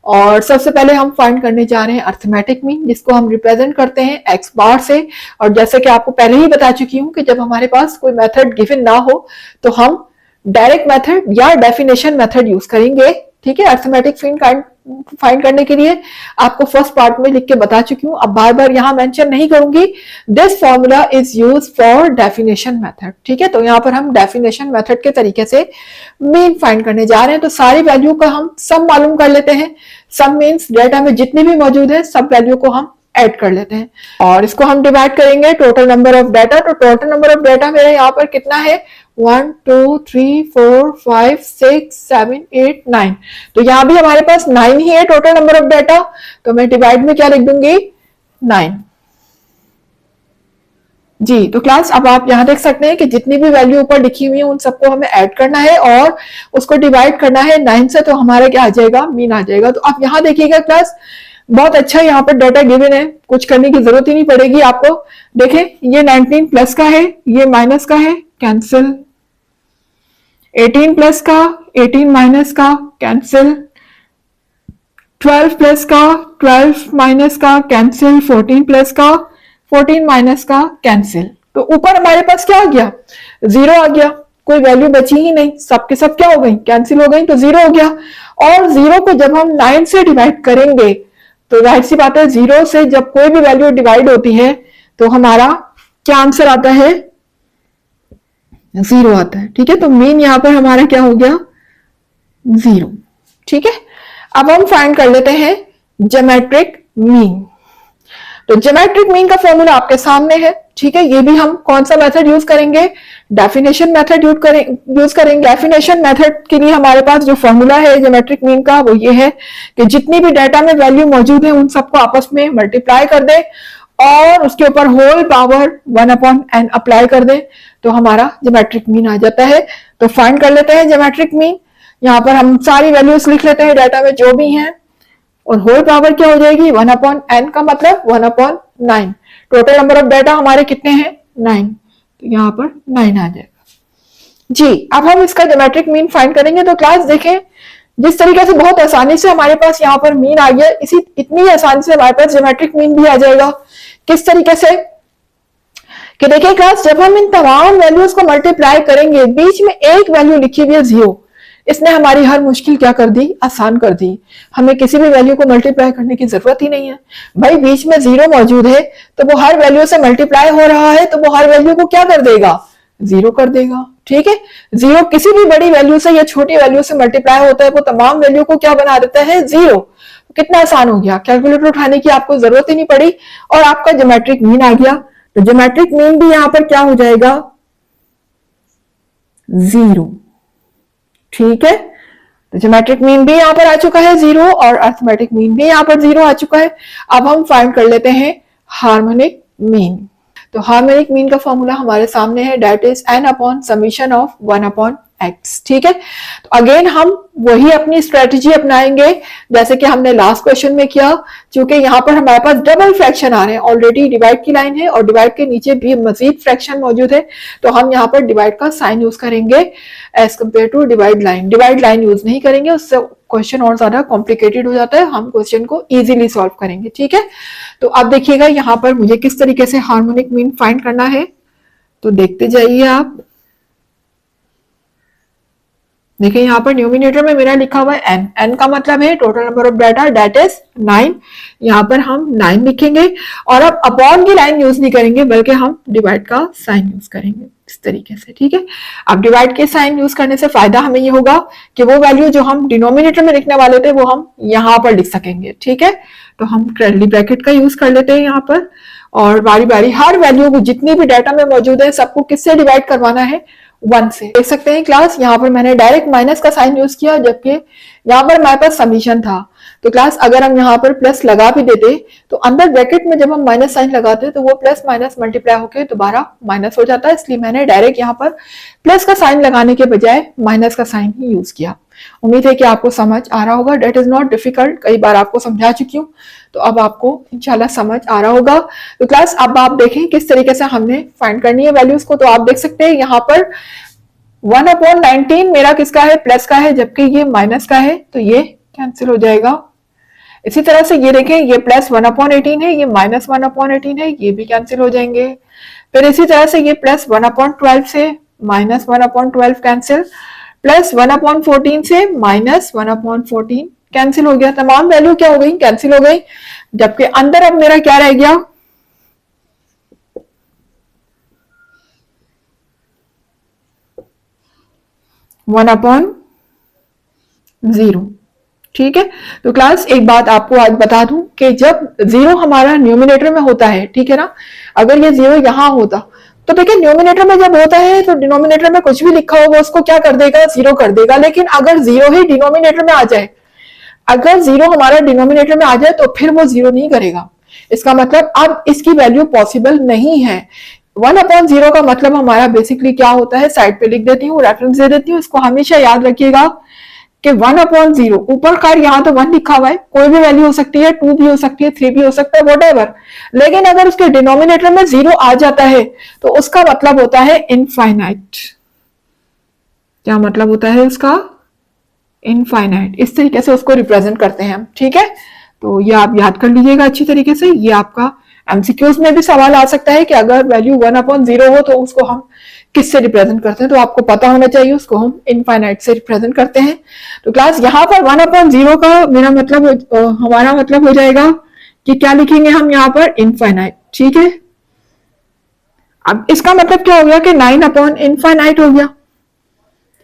और सबसे पहले हम फाइंड करने जा रहे हैं अर्थमेटिक मीन, जिसको हम रिप्रेजेंट करते हैं एक्स बार से। और जैसे कि आपको पहले ही बता चुकी हूँ कि जब हमारे पास कोई मेथड गिवन ना हो तो हम डायरेक्ट मेथड या डेफिनेशन मेथड यूज करेंगे। ठीक है, अर्थमेटिक फाइंड करने के लिए आपको फर्स्ट पार्ट में लिख के बता चुकी हूँ, अब बार बार यहाँ मेंशन नहीं करूंगी। This formula is use for definition method. ठीक है, तो यहाँ पर हम डेफिनेशन मेथड के तरीके से मीन फाइंड करने जा रहे हैं। तो सारी वैल्यू का हम सम मालूम कर लेते हैं। सम मीन्स डाटा में जितनी भी मौजूद है सब वैल्यू को हम ऐड कर लेते हैं, और इसको हम डिवाइड करेंगे टोटल नंबर ऑफ डाटा। तो टोटल नंबर ऑफ डाटा मेरा यहाँ पर कितना है 1 2 3 4 5 6 7 8 9। तो यहाँ भी हमारे पास 9 ही है टोटल नंबर ऑफ डाटा, तो मैं डिवाइड में क्या लिख दूंगी 9। जी, तो क्लास अब आप यहाँ देख सकते हैं कि जितनी भी वैल्यू ऊपर लिखी हुई है उन सबको हमें ऐड करना है और उसको डिवाइड करना है 9 से, तो हमारा क्या आ जाएगा, मीन आ जाएगा। तो आप यहाँ देखिएगा क्लास, बहुत अच्छा यहाँ पर डाटा गिवन है, कुछ करने की जरूरत ही नहीं पड़ेगी आपको। देखें ये 19 प्लस का है, ये माइनस का है, कैंसिल। 18 प्लस का, 18 माइनस का, कैंसिल। 12 प्लस का, 12 माइनस का, कैंसिल। 14 प्लस का, 14 माइनस का, कैंसिल। तो ऊपर हमारे पास क्या आ गया, 0 आ गया, कोई वैल्यू बची ही नहीं, सबके सब क्या हो गई, कैंसिल हो गई, तो 0 हो गया। और 0 को जब हम 9 से डिवाइड करेंगे तो जाहिर सी बात है 0 से जब कोई भी वैल्यू डिवाइड होती है तो हमारा क्या आंसर आता है, 0 आता है। ठीक है, तो मीन यहां पर हमारा क्या हो गया, 0। ठीक है, अब हम फाइंड कर लेते हैं ज्योमेट्रिक मीन। तो ज्योमेट्रिक मीन का फॉर्मूला आपके सामने है। ठीक है, ये भी हम कौन सा मेथड यूज करेंगे, डेफिनेशन मेथड यूज करेंगे। डेफिनेशन मेथड के लिए हमारे पास जो फॉर्मूला है ज्योमेट्रिक मीन का वो ये है कि जितनी भी डाटा में वैल्यू मौजूद है उन सबको आपस में मल्टीप्लाई कर दें और उसके ऊपर होल पावर 1/n अप्लाई कर दें, तो हमारा ज्योमेट्रिक मीन आ जाता है। तो फाइंड कर लेते हैं ज्योमेट्रिक मीन। यहाँ पर हम सारी वैल्यूज लिख लेते हैं डाटा में जो भी हैं, और होल पावर क्या हो जाएगी, 1/n का मतलब 1/9। टोटल नंबर ऑफ डाटा हमारे कितने हैं, 9, तो यहाँ पर 9 आ जाएगा। जी, अब हम इसका ज्योमेट्रिक मीन फाइंड करेंगे। तो क्लास देखें, जिस तरीके से बहुत आसानी से हमारे पास यहाँ पर मीन आ गया, इसी इतनी आसानी से हमारे पास ज्योमेट्रिक मीन भी आ जाएगा। किस तरीके से कि देखिए क्लास, जब हम इन तमाम वैल्यूज को मल्टीप्लाई करेंगे, बीच में एक वैल्यू लिखी हुई है 0, इसने हमारी हर मुश्किल क्या कर दी, आसान कर दी। हमें किसी भी वैल्यू को मल्टीप्लाई करने की जरूरत ही नहीं है भाई, बीच में 0 मौजूद है तो वो हर वैल्यू से मल्टीप्लाई हो रहा है, तो वो हर वैल्यू को क्या कर देगा, 0 कर देगा। ठीक है, 0 किसी भी बड़ी वैल्यू से या छोटी वैल्यू से मल्टीप्लाई होता है, वो तमाम वैल्यू को क्या बना देता है, 0। कितना आसान हो गया, कैलकुलेटर उठाने की आपको जरूरत ही नहीं पड़ी और आपका ज्योमेट्रिक मीन आ गया। तो ज्योमेट्रिक मीन भी यहां पर क्या हो जाएगा, 0। ठीक है, तो ज्योमेट्रिक मीन भी यहां पर आ चुका है 0 और अरिथमेटिक मीन भी यहां पर 0 आ चुका है। अब हम फाइंड कर लेते हैं हार्मोनिक मीन। तो हार्मोनिक मीन का फॉर्मूला हमारे सामने है, दैट इज n/समीशन ऑफ 1/x। ठीक है, तो अगेन हम वही अपनी स्ट्रेटेजी अपनाएंगे जैसे कि हमने लास्ट क्वेश्चन में किया। क्योंकि यहाँ पर हमारे पास डबल फ्रैक्शन आ रहे हैं, ऑलरेडी डिवाइड की लाइन है और डिवाइड के नीचे भी मजीद फ्रैक्शन मौजूद है, तो हम यहाँ पर डिवाइड का साइन यूज करेंगे as compare to divide line. Divide line use नहीं करेंगे, उससे क्वेश्चन और ज्यादा कॉम्प्लिकेटेड हो जाता है, हम क्वेश्चन को इजीली सॉल्व करेंगे। ठीक है, तो अब देखिएगा यहाँ पर मुझे किस तरीके से हार्मोनिक मीन फाइंड करना है, तो देखते जाइए आप। देखिए यहाँ पर न्यूमिनेटर में मेरा लिखा हुआ है n का मतलब है total number of data, that is 9। यहाँ पर हम 9 लिखेंगे और अब अपॉन की लाइन यूज नहीं करेंगे बल्कि हम डिवाइड का साइन यूज करेंगे इस तरीके से। ठीक है, अब डिवाइड के साइन यूज करने से फायदा हमें ये होगा कि वो वैल्यू जो हम डिनोमिनेटर में लिखने वाले थे वो हम यहाँ पर लिख सकेंगे। ठीक है, तो हम कर्ली ब्रैकेट का यूज कर लेते हैं यहाँ पर और बारी बारी हर वैल्यू को जितनी भी डाटा में मौजूद है सबको किससे डिवाइड करवाना है, 1 से। देख सकते हैं क्लास, यहाँ पर मैंने डायरेक्ट माइनस का साइन यूज किया जबकि यहाँ पर हमारे पास समीशन था। तो क्लास अगर हम यहाँ पर प्लस लगा भी देते तो अंदर ब्रैकेट में जब हम माइनस साइन लगाते तो वो प्लस माइनस मल्टीप्लाई होकर दोबारा माइनस हो जाता है, इसलिए मैंने डायरेक्ट यहाँ पर प्लस का साइन लगाने के बजाय माइनस का साइन ही यूज किया। उम्मीद है कि आपको समझ आ रहा होगा, डेट इज नॉट डिफिकल्ट, कई बार आपको समझा चुकी हूँ, तो अब आपको इंशाल्लाह समझ आ रहा होगा। तो क्लास अब आप देखें किस तरीके से हमने फाइंड करनी है वैल्यूज को। तो आप देख सकते हैं यहाँ पर 1/19 मेरा किसका है, प्लस का है, जबकि ये माइनस का है, तो ये कैंसिल हो जाएगा। इसी तरह से ये देखें, ये प्लस 1/18 है, ये माइनस 1/18 है, ये भी कैंसिल हो जाएंगे। फिर इसी तरह से ये प्लस 1/12 से माइनस 1/12 कैंसिल, प्लस 1/14 से माइनस 1/14 कैंसिल हो गया। तमाम वैल्यू क्या हो गई, कैंसिल हो गई, जबकि अंदर अब मेरा क्या रह गया, 1/0। ठीक है, तो क्लास एक बात आपको आज बता दूं कि जब 0 हमारा न्यूमिनेटर में होता है, ठीक है ना, अगर ये 0 यहां होता तो देखिए न्यूमिनेटर में जब होता है तो डिनोमिनेटर में कुछ भी लिखा होगा उसको क्या कर देगा, जीरो कर देगा। लेकिन अगर जीरो ही डिनोमिनेटर में आ जाए, अगर जीरो हमारा डिनोमिनेटर में आ जाए तो फिर वो जीरो नहीं करेगा। इसका मतलब अब इसकी वैल्यू पॉसिबल नहीं है। 1/0 का मतलब हमारा बेसिकली क्या होता है, साइड पे लिख देती हूँ, रेफरेंस दे देती हूँ, इसको हमेशा याद रखिएगा कि 1/0 ऊपर का यहाँ तो 1 लिखा हुआ है, कोई भी वैल्यू हो सकती है, 2 भी हो सकती है, 3 भी हो सकता है, वॉटेवर। लेकिन अगर उसके डिनोमिनेटर में जीरो आ जाता है तो उसका मतलब होता है इनफाइनाइट। क्या मतलब होता है उसका, इनफाइनाइट। इस तरीके से उसको रिप्रेजेंट करते हैं हम, ठीक है। तो ये आप याद कर लीजिएगा अच्छी तरीके से। ये आपका एमसीक्यूज में भी सवाल आ सकता है कि अगर वैल्यू 1/0 हो तो उसको हम किससे रिप्रेजेंट करते हैं, तो आपको पता होना चाहिए उसको हम इनफाइनाइट से रिप्रेजेंट करते हैं। तो क्लास यहाँ पर 1/0 का मेरा मतलब हमारा मतलब हो जाएगा कि क्या लिखेंगे हम यहाँ पर, इनफाइनाइट, ठीक है। अब इसका मतलब क्या हो गया कि 9/इनफाइनाइट हो गया,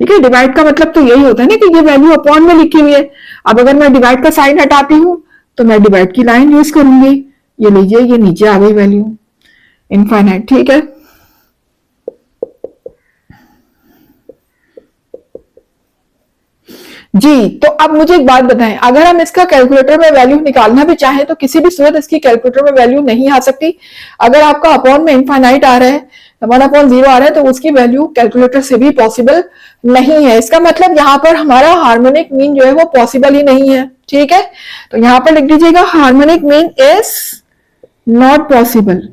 ठीक है। डिवाइड का मतलब तो यही होता है ना कि ये वैल्यू अपॉन में लिखी हुई है। अब अगर मैं डिवाइड का साइन हटाती हूँ तो मैं डिवाइड की लाइन यूज करूंगी। ये लीजिए, ये नीचे आ गई वैल्यू इनफाइनाइट, ठीक है। जी, तो अब मुझे एक बात बताएं, अगर हम इसका कैलकुलेटर में वैल्यू निकालना भी चाहें तो किसी भी सूरत इसकी कैलकुलेटर में वैल्यू नहीं आ सकती। अगर आपका अपॉन में इनफाइनाइट आ रहा है, 1/0 आ रहा है, तो उसकी वैल्यू कैलकुलेटर से भी पॉसिबल नहीं है। इसका मतलब यहाँ पर हमारा हार्मोनिक मीन जो है वो पॉसिबल ही नहीं है, ठीक है। तो यहाँ पर लिख दीजिएगा harmonic mean is not possible.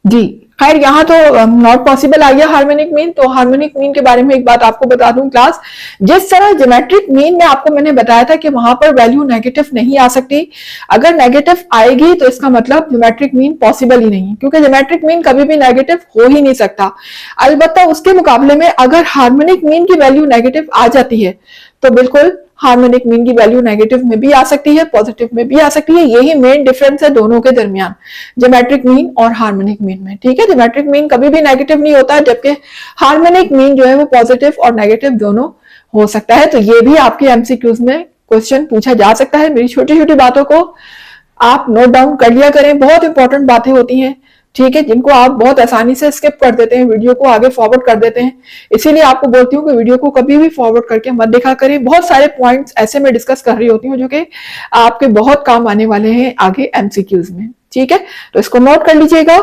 जी, खैर यहाँ तो नॉट पॉसिबल आ गया हार्मोनिक मीन। तो हार्मोनिक मीन के बारे में एक बात आपको बता दूं क्लास, जिस तरह ज्योमेट्रिक मीन में आपको मैंने बताया था कि वहां पर वैल्यू नेगेटिव नहीं आ सकती, अगर नेगेटिव आएगी तो इसका मतलब ज्योमेट्रिक मीन पॉसिबल ही नहीं, क्योंकि ज्योमेट्रिक मीन कभी भी नेगेटिव हो ही नहीं सकता। अलबत्ता उसके मुकाबले में अगर हार्मोनिक मीन की वैल्यू नेगेटिव आ जाती है तो बिल्कुल हार्मोनिक मीन की वैल्यू नेगेटिव में भी आ सकती है, पॉजिटिव में भी आ सकती है। यही मेन डिफरेंस है दोनों के दरमियान, ज्योमेट्रिक मीन और हार्मोनिक मीन में, ठीक है। ज्योमेट्रिक मीन कभी भी नेगेटिव नहीं होता, जबकि हार्मोनिक मीन जो है वो पॉजिटिव और नेगेटिव दोनों हो सकता है। तो ये भी आपके एमसीक्यूज में क्वेश्चन पूछा जा सकता है। मेरी छोटी छोटी बातों को आप नोट डाउन कर लिया करें, बहुत इंपॉर्टेंट बातें होती हैं, ठीक है, जिनको आप बहुत आसानी से स्किप कर देते हैं, वीडियो को आगे फॉरवर्ड कर देते हैं। इसीलिए आपको बोलती हूँ कि वीडियो को कभी भी फॉरवर्ड करके मत देखा करें। बहुत सारे पॉइंट्स ऐसे मैं डिस्कस कर रही होती हूँ जो कि आपके बहुत काम आने वाले हैं आगे एमसीक्यूज में, ठीक है। तो इसको नोट कर लीजिएगा।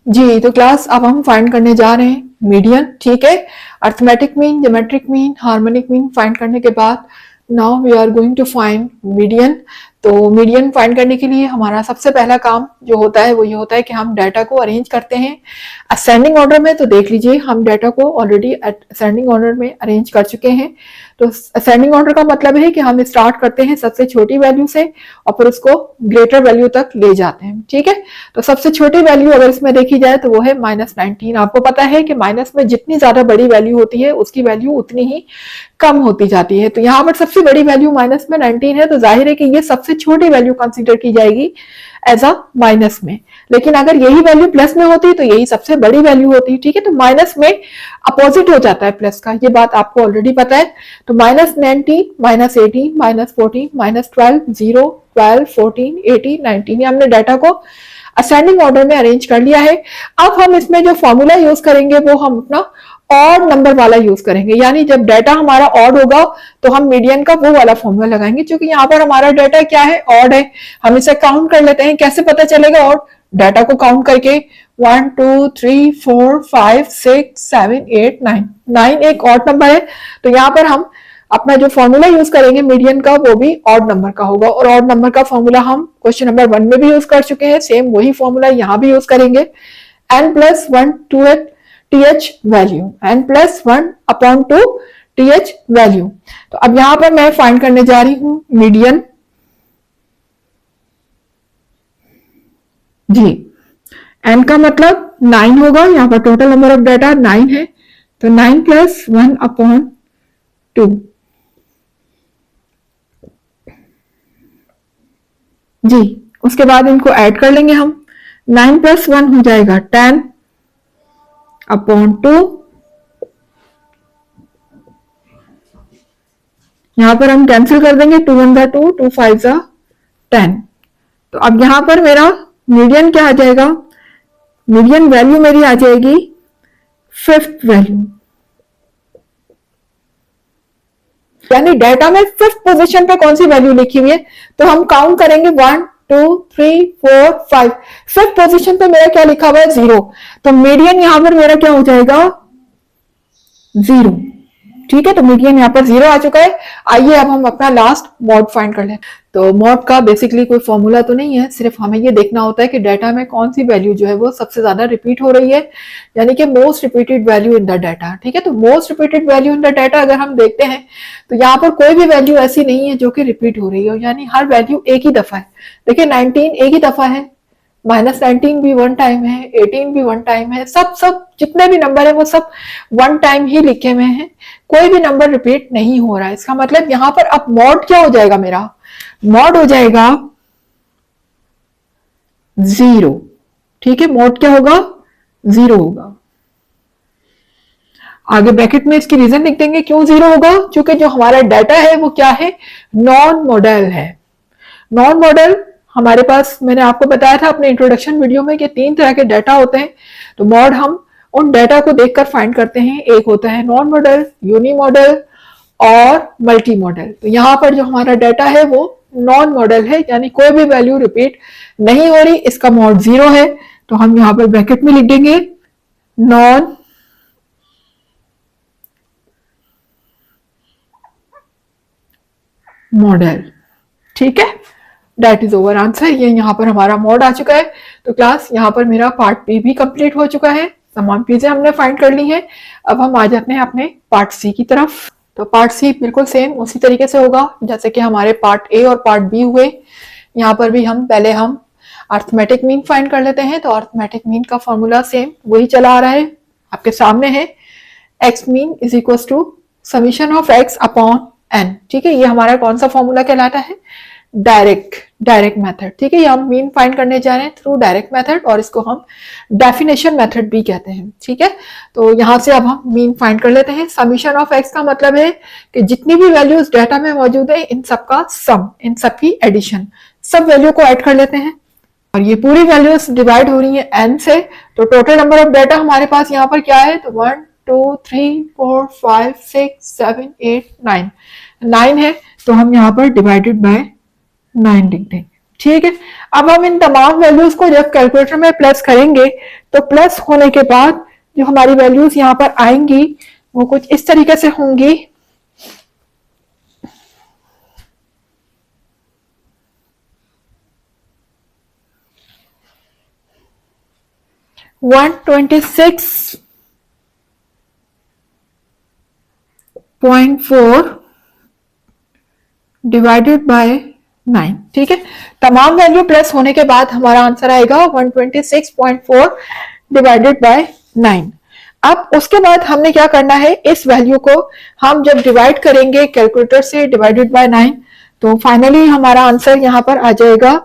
जी, तो क्लास अब हम फाइंड करने जा रहे हैं मीडियन, ठीक है। Arithmetic mean, geometric mean, harmonic mean find करने के बाद now we are going to find median. तो मीडियन फाइंड करने के लिए हमारा सबसे पहला काम जो होता है वो ये होता है कि हम डाटा को अरेंज करते हैं असेंडिंग ऑर्डर में। तो देख लीजिए हम डाटा को ऑलरेडी असेंडिंग ऑर्डर में अरेंज कर चुके हैं। तो असेंडिंग ऑर्डर का मतलब है कि हम स्टार्ट करते हैं सबसे छोटी वैल्यू से और फिर उसको ग्रेटर वैल्यू तक ले जाते हैं, ठीक है। तो सबसे छोटी वैल्यू अगर इसमें देखी जाए तो वो है -19। आपको पता है कि माइनस में जितनी ज्यादा बड़ी वैल्यू होती है उसकी वैल्यू उतनी ही कम होती जाती है। तो यहाँ पर सबसे बड़ी वैल्यू माइनस में 19 है, तो जाहिर है कि ये सबसे छोटी वैल्यू कंसीडर की जाएगी एज अ माइनस में। लेकिन अगर यही वैल्यू प्लस में होती तो यही सबसे बड़ी वैल्यू होती, ठीक है। तो माइनस में अपोजिट हो जाता है प्लस का, ये बात आपको ऑलरेडी पता है। तो -19, -18, -14, -12, 0, 12, 14, 18, 19, ये हमने डाटा को असेंडिंग ऑर्डर में अरेंज कर लिया है। अब हम इसमें जो फॉर्मूला यूज करेंगे वो हम अपना ऑड नंबर वाला यूज करेंगे, यानी जब डाटा हमारा ऑड होगा तो हम मीडियन का वो वाला फॉर्मूला लगाएंगे। क्योंकि यहाँ पर हमारा डाटा क्या है, ऑड है। हम इसे काउंट कर लेते हैं, कैसे पता चलेगा ऑड, डाटा को काउंट करके 1 2 3 4 5 6 7 8 9, 9 एक ऑड नंबर है। तो यहाँ पर हम अपना जो फॉर्मूला यूज करेंगे मीडियन का वो भी ऑड नंबर का होगा, और ऑड नंबर का फॉर्मूला हम क्वेश्चन नंबर 1 में भी यूज कर चुके हैं। सेम वही फॉर्मूला यहाँ भी यूज करेंगे, n+1 two th value, n+1 upon 2 th value. तो अब यहां पर मैं फाइंड करने जा रही हूं मीडियन। जी, n का मतलब 9 होगा, यहाँ पर टोटल नंबर ऑफ डाटा 9 है, तो 9+1 अपॉन 2। जी, उसके बाद इनको ऐड कर लेंगे हम, 9+1 हो जाएगा 10 अपॉन 2, यहाँ पर हम कैंसिल कर देंगे, 2 1 2, 2 5 10। तो अब यहाँ पर मेरा मीडियन क्या आ जाएगा, मीडियन वैल्यू मेरी आ जाएगी 5th वैल्यू, यानी डाटा में 5th पोजीशन पे कौन सी वैल्यू लिखी हुई है। तो हम काउंट करेंगे 1 2 3 4 5, 5th पोजीशन पे मेरा क्या लिखा हुआ है, 0। तो मीडियन यहां पर मेरा क्या हो जाएगा, 0। ठीक है, तो मीडियन यहाँ पर 0 आ चुका है। आइए अब हम अपना लास्ट मॉड फाइंड कर लें। तो मॉड का बेसिकली कोई फॉर्मूला तो नहीं है, सिर्फ हमें ये देखना होता है कि डाटा में कौन सी वैल्यू जो है वो सबसे ज्यादा रिपीट हो रही है, यानी कि most repeated value in the data. ठीक है, तो most repeated value in the data अगर हम देखते हैं तो यहाँ पर कोई भी वैल्यू ऐसी नहीं है जो कि रिपीट हो रही हो, यानी हर वैल्यू एक ही दफा है। देखिए 19 एक ही दफा है, -19 भी वन टाइम है, 18 भी वन टाइम है, सब जितने भी नंबर है वो सब वन टाइम ही लिखे हुए हैं, कोई भी नंबर रिपीट नहीं हो रहा है। इसका मतलब यहाँ पर अब मॉड क्या हो जाएगा, मेरा मॉड हो जाएगा 0। ठीक है, मॉड क्या होगा, 0 होगा। आगे ब्रैकेट में इसकी रीजन लिख देंगे क्यों 0 होगा, क्योंकि जो हमारा डाटा है वो क्या है, नॉन मॉडल है। नॉन मॉडल हमारे पास, मैंने आपको बताया था अपने इंट्रोडक्शन वीडियो में कि 3 तरह के डाटा होते हैं। तो मॉड हम उन डाटा को देखकर फाइंड करते हैं, एक होता है नॉन मॉडल, यूनी मॉडल और मल्टी मॉडल। तो यहाँ पर जो हमारा डाटा है वो नॉन मॉडल है, यानी कोई भी वैल्यू रिपीट नहीं हो रही, इसका मॉड 0 है। तो हम यहाँ पर ब्रैकेट में लिख देंगे नॉन मॉडल। ठीक है, दैट इज ओवर आंसर। ये यहाँ पर हमारा मॉड आ चुका है। तो क्लास यहाँ पर मेरा पार्ट बी भी कंप्लीट हो चुका है, तमाम चीजें हमने फाइंड कर ली हैं। अब हम आ जाते हैं अपने पार्ट सी की तरफ। तो पार्ट सी बिल्कुल सेम उसी तरीके से होगा जैसे कि हमारे पार्ट ए और पार्ट बी हुए। यहाँ पर भी पहले हम अर्थमेटिक मीन फाइंड कर लेते हैं। तो अर्थमेटिक मीन का फॉर्मूला सेम वही चला आ रहा है, आपके सामने है, x mean is equal to summation of x upon n. ठीक है, ये हमारा कौन सा फॉर्मूला कहलाता है, डायरेक्ट मेथड। ठीक है, ये हम मीन फाइंड करने जा रहे हैं थ्रू डायरेक्ट मेथड, और इसको हम डेफिनेशन मेथड भी कहते हैं। ठीक है, तो यहां से अब हम मीन फाइंड कर लेते हैं। समीशन ऑफ एक्स का मतलब है कि जितनी भी वैल्यूज डाटा में मौजूद है इन सबका सम, इन सबकी एडिशन, सब वैल्यू को ऐड कर लेते हैं, और ये पूरी वैल्यूज डिवाइड हो रही है एन से। तो टोटल नंबर ऑफ डाटा हमारे पास यहाँ पर क्या है, तो 1 2 3 4 5 6 7 8 9 है। तो हम यहाँ पर डिवाइडेड बाय 9 लिख देंगे। ठीक है, अब हम इन तमाम वैल्यूज को जब कैलकुलेटर में प्लस करेंगे तो प्लस होने के बाद जो हमारी वैल्यूज यहाँ पर आएंगी वो कुछ इस तरीके से होंगी। One 26.4 divided by 9। ठीक है, तमाम वैल्यू प्लस होने के बाद हमारा आंसर आएगा 126.4 डिवाइडेड बाय 9। अब उसके बाद हमने क्या करना है, इस वैल्यू को हम जब डिवाइड करेंगे कैलकुलेटर से डिवाइडेड बाय 9, तो फाइनली हमारा आंसर यहां पर आ जाएगा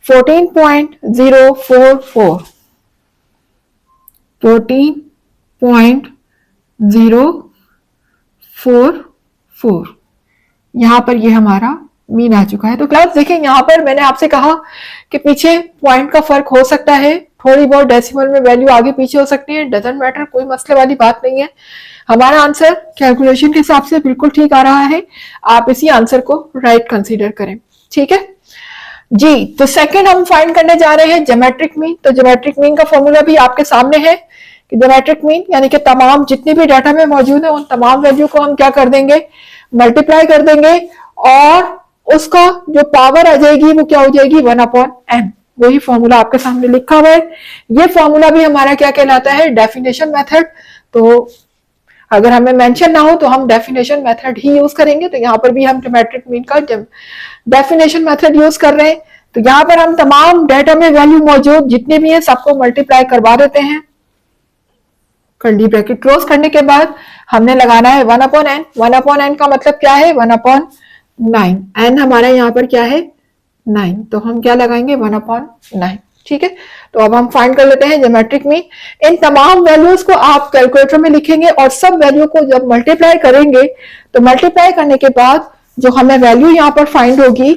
14.044। 14.044 यहां पर ये हमारा मीन आ चुका है। तो क्लास देखिए, यहाँ पर मैंने आपसे कहा कि पीछे पॉइंट का फर्क हो सकता है, थोड़ी बहुत डेसिमल में वैल्यू आगे पीछे हो सकती है, डजंट मैटर, कोई मसले वाली बात नहीं है। हमारा आंसर कैलकुलेशन के हिसाब से बिल्कुल ठीक आ रहा है, आप इसी आंसर को राइट कंसीडर करें। ठीक है जी, तो सेकंड हम फाइंड करने जा रहे हैं ज्योमेट्रिक मीन। तो ज्योमेट्रिक मीन का फॉर्मूला भी आपके सामने है कि ज्योमेट्रिक मीन यानी कि तमाम जितनी भी डाटा में मौजूद है उन तमाम वैल्यू को हम क्या कर देंगे, मल्टीप्लाई कर देंगे, और उसका जो पावर आ जाएगी वो क्या हो जाएगी, 1/n। वही फॉर्मूला आपके सामने लिखा हुआ है। ये फॉर्मूला भी हमारा क्या कहलाता है, डेफिनेशन मेथड। तो अगर हमें मेंशन ना हो तो हम डेफिनेशन मेथड ही यूज करेंगे। तो यहाँ पर भी हम ज्योमेट्रिक मीन का डेफिनेशन मेथड यूज कर रहे हैं। तो यहाँ पर हम तमाम डाटा में वैल्यू मौजूद जितने भी है सबको मल्टीप्लाई करवा देते हैं। कर्ली ब्रैकेट क्लोज करने के बाद हमने लगाना है 1/n। 1/n का मतलब क्या है, 1/9। n हमारा यहाँ पर क्या है, 9, तो हम क्या लगाएंगे, 1/9। ठीक है, तो अब हम फाइंड कर लेते हैं ज्योमेट्रिक मीन। इन तमाम वैल्यूज को आप कैलकुलेटर में लिखेंगे और सब वैल्यू को जब मल्टीप्लाई करेंगे तो मल्टीप्लाई करने के बाद जो हमें वैल्यू यहाँ पर फाइंड होगी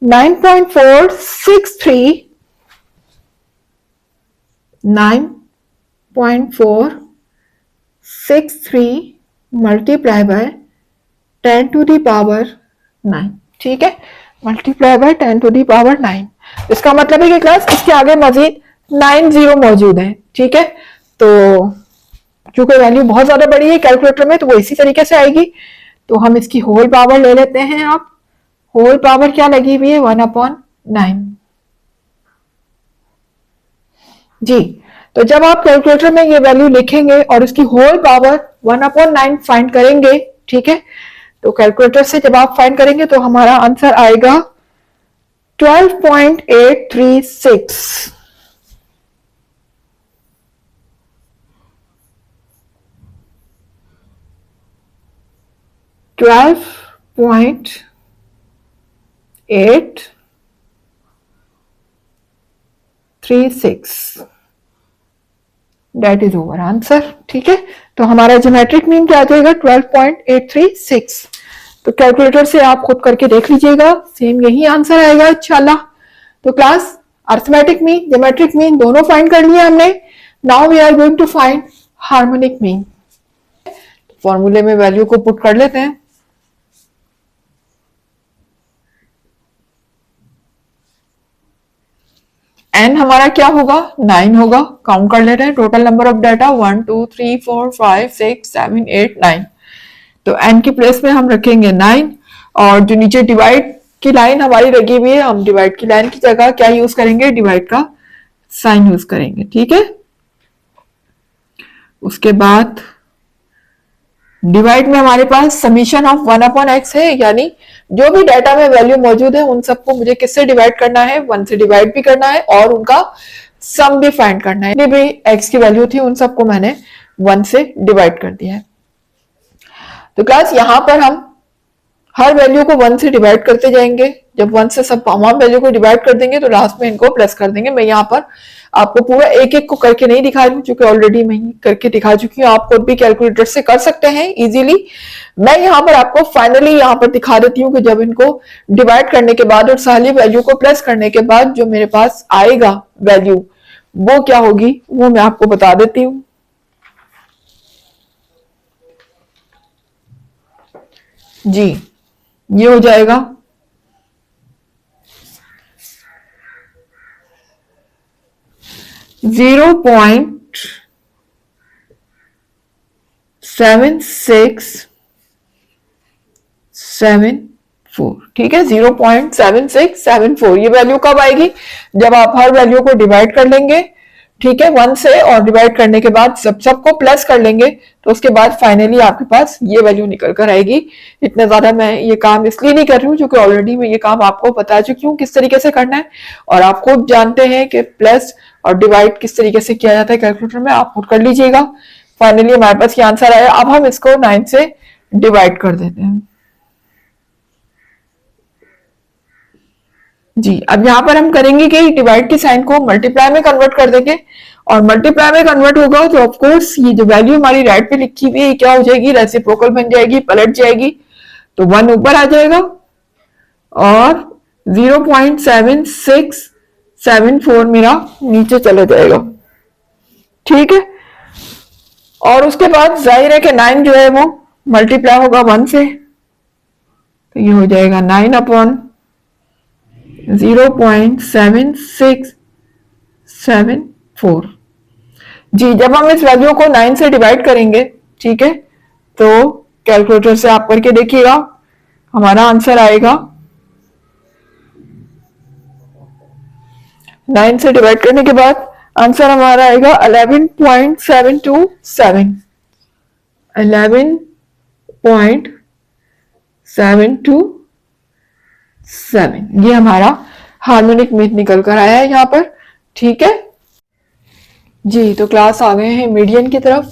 9.463 multiply by 10 to the power 9। ठीक है, multiply by 10 to the power 9। इसका मतलब है कि क्लास इसके आगे मजीद 9 जीरो मौजूद है। ठीक है, तो चूंकि वैल्यू बहुत ज्यादा बड़ी है कैलकुलेटर में तो वो इसी तरीके से आएगी। तो हम इसकी होल पावर ले लेते हैं। आप होल पावर क्या लगी हुई है 1/9। जी, तो जब आप कैलकुलेटर में ये वैल्यू लिखेंगे और इसकी होल पावर 1/9 फाइंड करेंगे, ठीक है, तो कैलकुलेटर से जब आप फाइंड करेंगे तो हमारा आंसर आएगा 12.836। 12.836 डेट इज ओवर आंसर। ठीक है, तो हमारा ज्योमेट्रिक मीन क्या आ जाएगा 12.836। तो कैलकुलेटर से आप खुद करके देख लीजिएगा, सेम यही आंसर आएगा इंशाल्लाह। तो class arithmetic mean geometric mean दोनों फाइंड कर लिया हमने। Now we are going to find harmonic mean. फॉर्मूले में वैल्यू को पुट कर लेते हैं। एन हमारा क्या होगा 9 होगा। काउंट कर लेते हैं टोटल नंबर ऑफ डाटा 1 2 3 4 5 6 7 8 9। तो एन की प्लेस में हम रखेंगे 9 और जो नीचे डिवाइड की लाइन हमारी लगी हुई है हम डिवाइड की लाइन की जगह क्या यूज करेंगे डिवाइड का साइन यूज करेंगे। ठीक है, उसके बाद डिवाइड में हमारे पास समीशन ऑफ 1/x है, यानी जो भी डाटा में वैल्यू मौजूद है उन सबको मुझे किससे डिवाइड करना है 1 से डिवाइड भी करना है और उनका सम भी फाइंड करना है। भी x की वैल्यू थी उन सबको मैंने 1 से डिवाइड कर दिया है। तो क्लास यहां पर हम हर वैल्यू को 1 से डिवाइड करते जाएंगे। जब 1 से सब तमाम वैल्यू को डिवाइड कर देंगे तो लास्ट में इनको प्लस कर देंगे। मैं यहाँ पर आपको पूरा एक एक को करके नहीं दिखा रही हूँ क्योंकि ऑलरेडी मैं करके दिखा चुकी हूँ। आप खुद भी कैलकुलेटर से कर सकते हैं इजीली। मैं यहाँ पर आपको फाइनली यहाँ पर दिखा देती हूँ कि जब इनको डिवाइड करने के बाद और सारी वैल्यू को प्लस करने के बाद जो मेरे पास आएगा वैल्यू वो क्या होगी वो मैं आपको बता देती हूँ। जी, ये हो जाएगा 0.7674। ठीक है, 0.7674 ये वैल्यू कब आएगी जब आप हर वैल्यू को डिवाइड कर लेंगे। ठीक है, 1 से और डिवाइड करने के बाद सबको प्लस कर लेंगे तो उसके बाद फाइनली आपके पास ये वैल्यू निकल कर आएगी। इतना ज्यादा मैं ये काम इसलिए नहीं कर रही हूँ क्योंकि ऑलरेडी मैं ये काम आपको बता चुकी हूँ किस तरीके से करना है और आप खुद जानते हैं कि प्लस और डिवाइड किस तरीके से किया जाता है कैलकुलेटर में। आप खुद कर लीजिएगा। फाइनली हमारे पास ये आंसर आया। अब हम इसको 9 से डिवाइड कर देते हैं। जी, अब यहाँ पर हम करेंगे कि डिवाइड के साइन को मल्टीप्लाई में कन्वर्ट कर देंगे और मल्टीप्लाई में कन्वर्ट होगा तो ऑफ कोर्स ये जो वैल्यू हमारी राइट पे लिखी हुई है क्या हो जाएगी रेसिप्रोकल बन जाएगी, पलट जाएगी। तो 1 ऊपर आ जाएगा और 0.7674 मेरा नीचे चला जाएगा। ठीक है, और उसके बाद जाहिर है कि 9 जो है वो मल्टीप्लाई होगा 1 से तो ये हो जाएगा 9/0.7674। जी, जब हम इस वैल्यू को 9 से डिवाइड करेंगे, ठीक है, तो कैलकुलेटर से आप करके देखिएगा हमारा आंसर आएगा 9 से डिवाइड करने के बाद आंसर हमारा आएगा 11.727। 11.727 ये हमारा हार्मोनिक मीन निकल कर आया है यहाँ पर। ठीक है जी, तो क्लास आ गए हैं मीडियन की तरफ।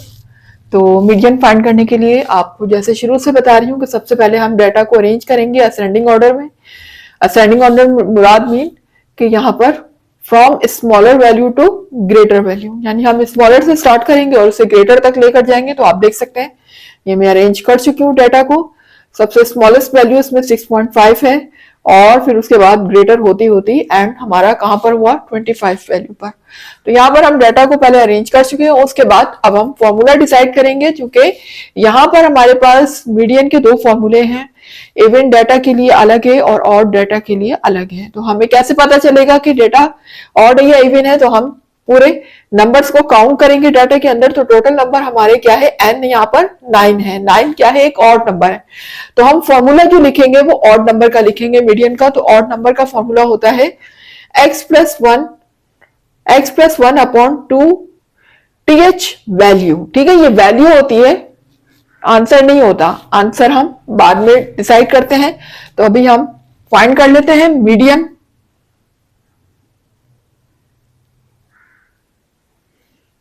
तो मीडियन फाइंड करने के लिए आपको जैसे शुरू से बता रही हूँ कि सबसे पहले हम डाटा को अरेंज करेंगे असेंडिंग ऑर्डर में। असेंडिंग ऑर्डर मुराद मीन कि यहाँ पर from smaller value to greater value, यानी हम स्मॉलर से स्टार्ट करेंगे और उसे ग्रेटर तक लेकर जाएंगे। तो आप देख सकते हैं ये मैं अरेंज कर चुकी हूँ डाटा को। सबसे स्मॉलेस्ट वैल्यू इसमें 6.5 है, और फिर उसके बाद ग्रेटर होती होती एंड हमारा कहां पर हुआ 25 वैल्यू पर। तो यहाँ पर हम डाटा को पहले अरेंज कर चुके हैं, उसके बाद अब हम फॉर्मूला डिसाइड करेंगे, क्योंकि यहाँ पर हमारे पास मीडियन के दो फॉर्मूले हैं, इवन डाटा के लिए अलग है और ऑड डाटा के लिए अलग है। तो हमें कैसे पता चलेगा कि डाटा ऑड या इवन है? तो हम पूरे नंबर्स को काउंट करेंगे डाटा के अंदर, तो टोटल नंबर हमारे क्या है, n यहाँ पर 9 है। 9 क्या है, एक ऑड नंबर है। तो हम फॉर्मूला जो लिखेंगे वो ऑड नंबर का लिखेंगे, मीडियन का। तो ऑड नंबर का फॉर्मूला होता है x plus one upon 2 th value. ठीक है, ये वैल्यू होती है, आंसर नहीं होता। आंसर हम बाद में डिसाइड करते हैं। तो अभी हम फाइंड कर लेते हैं मीडियन।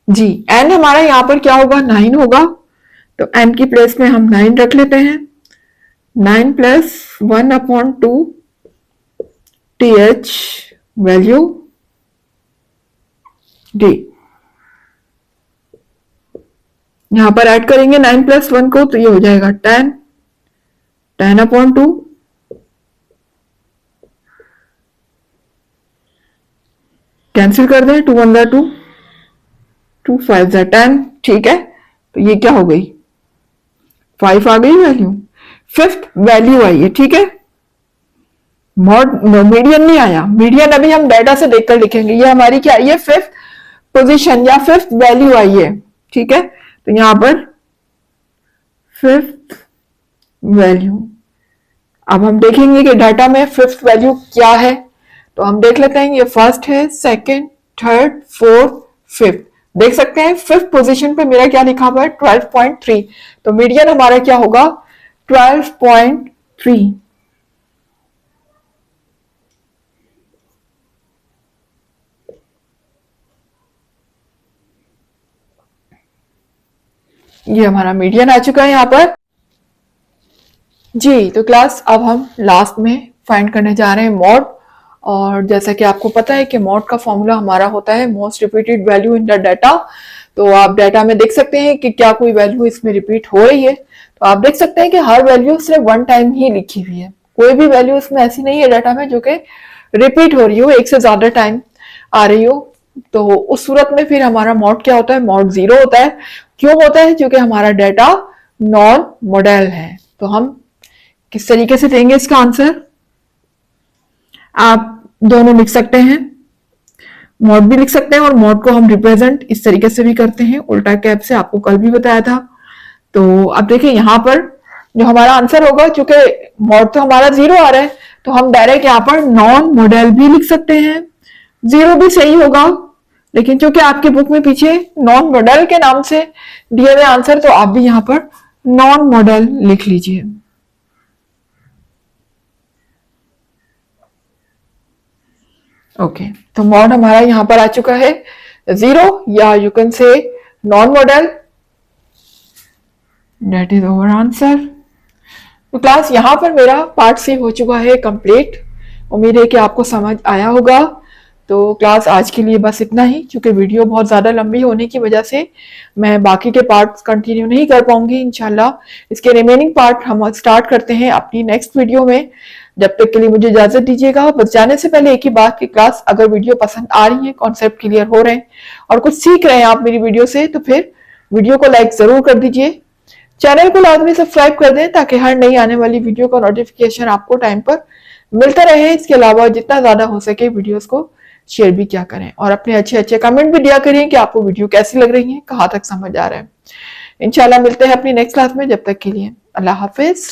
जी, n हमारा यहां पर क्या होगा, 9 होगा। तो n की प्लेस में हम 9 रख लेते हैं। 9 plus 1 upon 2 th value d। यहां पर ऐड करेंगे 9 प्लस 1 को, तो ये हो जाएगा 10। 10 अपॉन 2 कैंसिल कर दें, 2 1 2, 2 5 10। ठीक है, तो ये क्या हो गई, 5 आ गई वैल्यू। फिफ्थ वैल्यू आई है। ठीक है, मीडियन नहीं आया। मीडियन अभी हम डाटा से देखकर लिखेंगे। ये हमारी क्या आई है, फिफ्थ पोजीशन या फिफ्थ वैल्यू आई है। ठीक है, तो यहां पर फिफ्थ वैल्यू। अब हम देखेंगे कि डाटा में फिफ्थ वैल्यू क्या है। तो हम देख लेते हैं, ये फर्स्ट है, सेकंड, थर्ड, फोर्थ, फिफ्थ। देख सकते हैं फिफ्थ पोजीशन पे मेरा क्या लिखा हुआ है, 12.3। तो मीडियन हमारा क्या होगा, 12.3। ये हमारा मीडियन आ चुका है यहां पर। जी, तो क्लास अब हम लास्ट में फाइंड करने जा रहे हैं मॉड। और जैसा कि आपको पता है कि मॉड का फॉर्मूला हमारा होता है most repeated value in the data. तो आप डाटा में देख सकते हैं कि क्या कोई वैल्यू इसमें रिपीट हो रही है। तो आप देख सकते हैं कि हर वैल्यू सिर्फ वन टाइम ही लिखी हुई है, कोई भी वैल्यू इसमें ऐसी नहीं है डाटा में जो कि रिपीट हो रही हो, एक से ज्यादा टाइम आ रही हो। तो उस सूरत में फिर हमारा मॉड क्या होता है, मॉड 0 होता है। क्यों होता है, क्योंकि हमारा डाटा नॉन मॉडल है। तो हम किस तरीके से देंगे इसका आंसर, आप दोनों लिख सकते हैं, मॉड भी लिख सकते हैं और मॉड को हम रिप्रेजेंट इस तरीके से भी करते हैं, उल्टा कैप से, आपको कल भी बताया था। तो अब देखिए यहां पर जो हमारा आंसर होगा, चूंकि मॉड तो हमारा 0 आ रहा है, तो हम डायरेक्ट यहां पर नॉन मॉडल भी लिख सकते हैं। 0 भी सही होगा, लेकिन चूंकि आपकी बुक में पीछे नॉन मॉडल के नाम से दिए हुए आंसर, तो आप भी यहां पर नॉन मॉडल लिख लीजिए। ओके, तो मॉड हमारा यहां पर आ चुका है 0, या you can say non modal. That is our answer. तो क्लास यहां पर मेरा पार्ट सी हो चुका है कंप्लीट। उम्मीद है कि आपको समझ आया होगा। तो क्लास आज के लिए बस इतना ही, क्योंकि वीडियो बहुत ज़्यादा लंबी होने की वजह से मैं बाकी के पार्ट्स कंटिन्यू नहीं कर पाऊंगी। इंशाल्लाह इसके रिमेनिंग पार्ट हम स्टार्ट करते हैं अपनी नेक्स्ट वीडियो में। जब तक के लिए मुझे इजाजत दीजिएगा। बस जाने से पहले एक ही बात कि क्लास अगर वीडियो पसंद आ रही है, कॉन्सेप्ट क्लियर हो रहे हैं और कुछ सीख रहे हैं आप मेरी वीडियो से, तो फिर वीडियो को लाइक जरूर कर दीजिए। चैनल को लाजमी सब्सक्राइब कर दें ताकि हर नई आने वाली वीडियो का नोटिफिकेशन आपको टाइम पर मिलता रहे। इसके अलावा जितना ज्यादा हो सके वीडियोस को शेयर भी क्या करें, और अपने अच्छे अच्छे कमेंट भी दिया करिए कि आपको वीडियो कैसी लग रही है, कहाँ तक समझ आ रहा है। इंशाल्लाह मिलते हैं अपनी नेक्स्ट क्लास में। जब तक के लिए अल्लाह हाफिज।